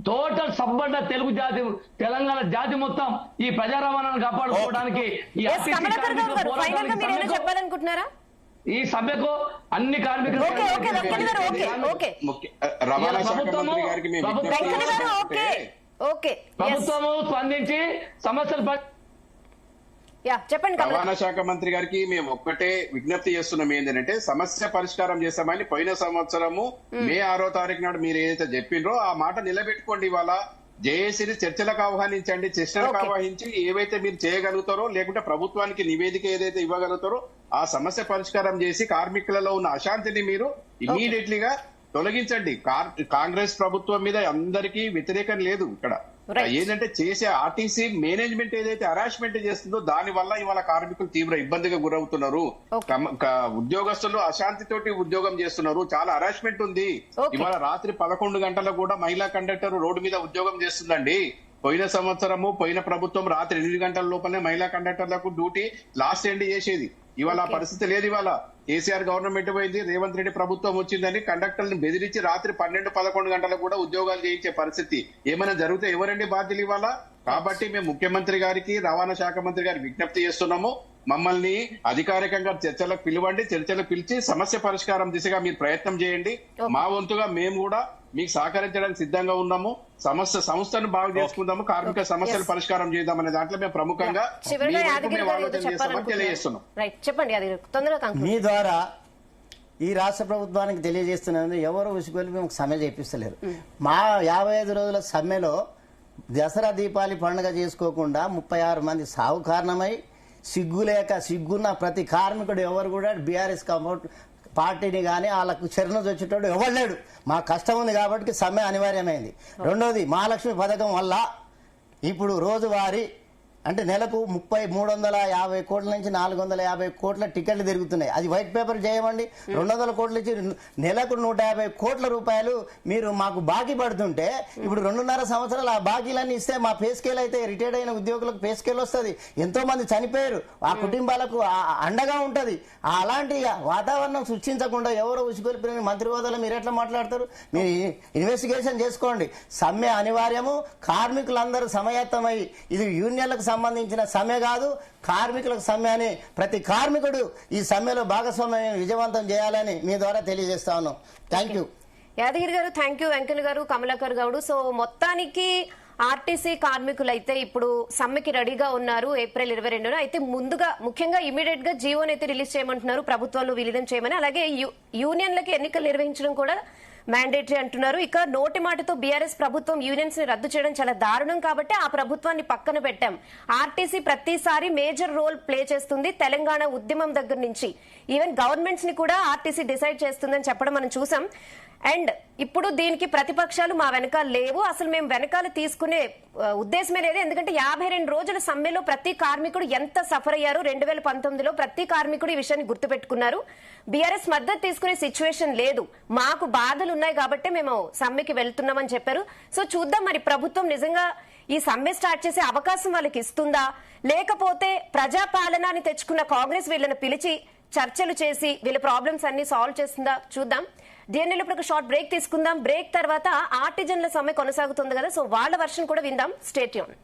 టోటల్ సబ్బడ్డ తెలుగు జాతి, తెలంగాణ జాతి మొత్తం ఈ ప్రజా రవాణాను కాపాడుకోవడానికి ఈ చెప్పాలనుకుంటున్నారా? ఈ సభ్యకు అన్ని కార్మిక ప్రభుత్వము స్పందించి సమస్యలు చెప్పండి. రవాణా శాఖ మంత్రి గారికి మేము ఒక్కటే విజ్ఞప్తి చేస్తున్నాం ఏంటంటే సమస్య పరిష్కారం చేస్తామని పోయిన సంవత్సరము మే 6వ తారీఖు నాడు మీరు ఏదైతే చెప్పిండ్రో ఆ మాట నిలబెట్టుకోండి. ఇవాళ జేఏసీని చర్చలకు ఆహ్వానించండి, చర్చలకు ఆహ్వానించి ఏవైతే మీరు చేయగలుగుతారో లేకుంటే ప్రభుత్వానికి నివేదిక ఏదైతే ఇవ్వగలుగుతారో ఆ సమస్య పరిష్కారం చేసి కార్మికులలో ఉన్న అశాంతిని మీరు ఇమీడియట్లీగా తొలగించండి. కాంగ్రెస్ ప్రభుత్వం మీద అందరికీ వ్యతిరేకం లేదు. ఇక్కడ ఏంటంటే చేసే ఆర్టీసీ మేనేజ్మెంట్ ఏదైతే హరాస్మెంట్ చేస్తుందో దాని వల్ల ఇవాళ కార్మికులు తీవ్ర ఇబ్బందిగా గురవుతున్నారు. ఉద్యోగస్తులు అశాంతితోటి ఉద్యోగం చేస్తున్నారు, చాలా హరాస్మెంట్ ఉంది. ఇవాళ రాత్రి 11 గంటలకు కూడా మహిళా కండక్టర్ రోడ్డు మీద ఉద్యోగం చేస్తుందండి. పోయిన సంవత్సరము పోయిన ప్రభుత్వం రాత్రి 8 గంటల లోపలనే మహిళా కండక్టర్లకు డ్యూటీ లాస్ట్ ఎండ్ చేసేది. ఇవాళ ఆ పరిస్థితి లేదు. ఇవాళ కేసీఆర్ గవర్నమెంట్ పోయింది, రేవంత్ రెడ్డి ప్రభుత్వం వచ్చిందని కండక్టర్లను బెదిరించి రాత్రి 12-11 గంటలకు కూడా ఉద్యోగాలు చేయించే పరిస్థితి ఏమైనా జరిగితే ఎవరండి బాధ్యులు ఇవాళ? కాబట్టి మేము ముఖ్యమంత్రి గారికి రవాణా శాఖ మంత్రి గారికి విజ్ఞప్తి చేస్తున్నాము, మమ్మల్ని అధికారికంగా చర్చలకు పిలవండి, చర్చలకు పిలిచి సమస్య పరిష్కారం దిశగా మీరు ప్రయత్నం చేయండి. మా వంతుగా మేము కూడా మీకు సహకరించడానికి సిద్ధంగా ఉన్నాము. సంస్థను బాగు చేసుకుందాము, కార్మిక సమస్యలు పరిష్కారం చేద్దామనే దాంట్లో మేము ప్రముఖంగా తెలియజేస్తున్నాం. మీ ద్వారా ఈ రాష్ట్ర ప్రభుత్వానికి తెలియజేస్తున్నది, ఎవరు ఉసుగొలిపి మాకు సమ్మె చేపిస్తలేరు. మా 55 రోజుల సమ్మెలో దసరా దీపావళి పండుగ చేసుకోకుండా 36 మంది సాగు కారణమై సిగ్గున్న ప్రతి కార్మికుడు ఎవరు కూడా బీఆర్ఎస్ పార్టీని కానీ వాళ్ళకు చరణం వచ్చేటోడు ఎవరు లేడు. మా కష్టం ఉంది కాబట్టి సమ్మె అనివార్యమైంది. రెండోది మహాలక్ష్మి పథకం వల్ల ఇప్పుడు రోజువారీ అంటే నెలకు 350 కోట్ల నుంచి 450 కోట్ల టికెట్లు తిరుగుతున్నాయి. అది వైట్ పేపర్ చేయమండి. 200 కోట్ల నుంచి నెలకు 150 కోట్ల రూపాయలు మీరు మాకు బాకీ పడుతుంటే ఇప్పుడు 2.5 సంవత్సరాలు ఆ బాకీలన్నీ ఇస్తే మా పే స్కేల్ అయితే రిటైర్డ్ అయిన ఉద్యోగులకు పే స్కేల్ వస్తుంది. ఎంతో మంది చనిపోయారు, ఆ కుటుంబాలకు అండగా ఉంటది. అలాంటి వాతావరణం సృష్టించకుండా ఎవరో ఉసుగొలిపిన మంత్రి హోదాలో మీరు ఎట్లా మాట్లాడతారు? మీరు ఇన్వెస్టిగేషన్ చేసుకోండి. సమ్మె అనివార్యము. కార్మికులందరూ సమాయత్తమై ఇది యూనియన్లకు సంబంధించిన సమ్మె కాదు, కార్మికులకు సమ్మె అని ప్రతి కార్మికుడు ఈ సమ్మెలో భాగస్వామ్యం విజయవంతం చేయాలని మీ ద్వారా తెలియజేస్తా ఉన్నాం. థ్యాంక్ యూ యాదగిరి గారు, థ్యాంక్ యూ వెంకన్న గారు, కమలాకర్ గౌడ్. సో మొత్తానికి ఆర్టీసీ కార్మికులైతే ఇప్పుడు సమ్మెకి రెడీగా ఉన్నారు ఏప్రిల్ 22న. అయితే ముందుగా ముఖ్యంగా ఇమీడియట్ గా జీవోని అయితే రిలీజ్ చేయమంటున్నారు, ప్రభుత్వాలు విలీనం చేయమని. అలాగే యూనియన్లకి ఎన్నికలు నిర్వహించడం కూడా మ్యాండేటరీ అంటున్నారు. ఇక నోటి మాటతో బీఆర్ఎస్ ప్రభుత్వం యూనియన్స్ ని రద్దు చేయడం చాలా దారుణం కాబట్టి ఆ ప్రభుత్వాన్ని పక్కన పెట్టాం. ఆర్టీసీ ప్రతిసారి మేజర్ రోల్ ప్లే చేస్తుంది. తెలంగాణ ఉద్యమం దగ్గర నుంచి ఈవెన్ గవర్నమెంట్స్ ని కూడా ఆర్టీసీ డిసైడ్ చేస్తుందని చెప్పడం మనం చూసాం. అండ్ ఇప్పుడు దీనికి ప్రతిపక్షాలు మా వెనకాల లేవు, అసలు మేము వెనకాల తీసుకునే ఉద్దేశమే లేదు. ఎందుకంటే 52 రోజుల సమ్మెలో ప్రతి కార్మికుడు ఎంత సఫర్ అయ్యారు. 2019లో ప్రతి కార్మికుడు ఈ విషయాన్ని గుర్తుపెట్టుకున్నారు. బీఆర్ఎస్ మద్దతు తీసుకునే సిచ్యువేషన్ లేదు, మాకు బాధలు ఉన్నాయి కాబట్టి మేము సమ్మెకి వెళ్తున్నామని చెప్పారు. సో చూద్దాం మరి ప్రభుత్వం నిజంగా ఈ సమ్మె స్టార్ట్ చేసే అవకాశం వాళ్ళకి ఇస్తుందా, లేకపోతే ప్రజాపాలనాన్ని తెచ్చుకున్న కాంగ్రెస్ వీళ్ళని పిలిచి చర్చలు చేసి వీళ్ళ ప్రాబ్లమ్స్ అన్ని సాల్వ్ చేస్తుందా చూద్దాం. డిఎన్ఏలో ఇప్పుడు ఒక షార్ట్ బ్రేక్ తీసుకుందాం. బ్రేక్ తర్వాత ఆర్టిజన్ల సమ్మె కొనసాగుతుంది కదా, సో వాళ్ళ వర్షన్ కూడా విందాం. Stay tune.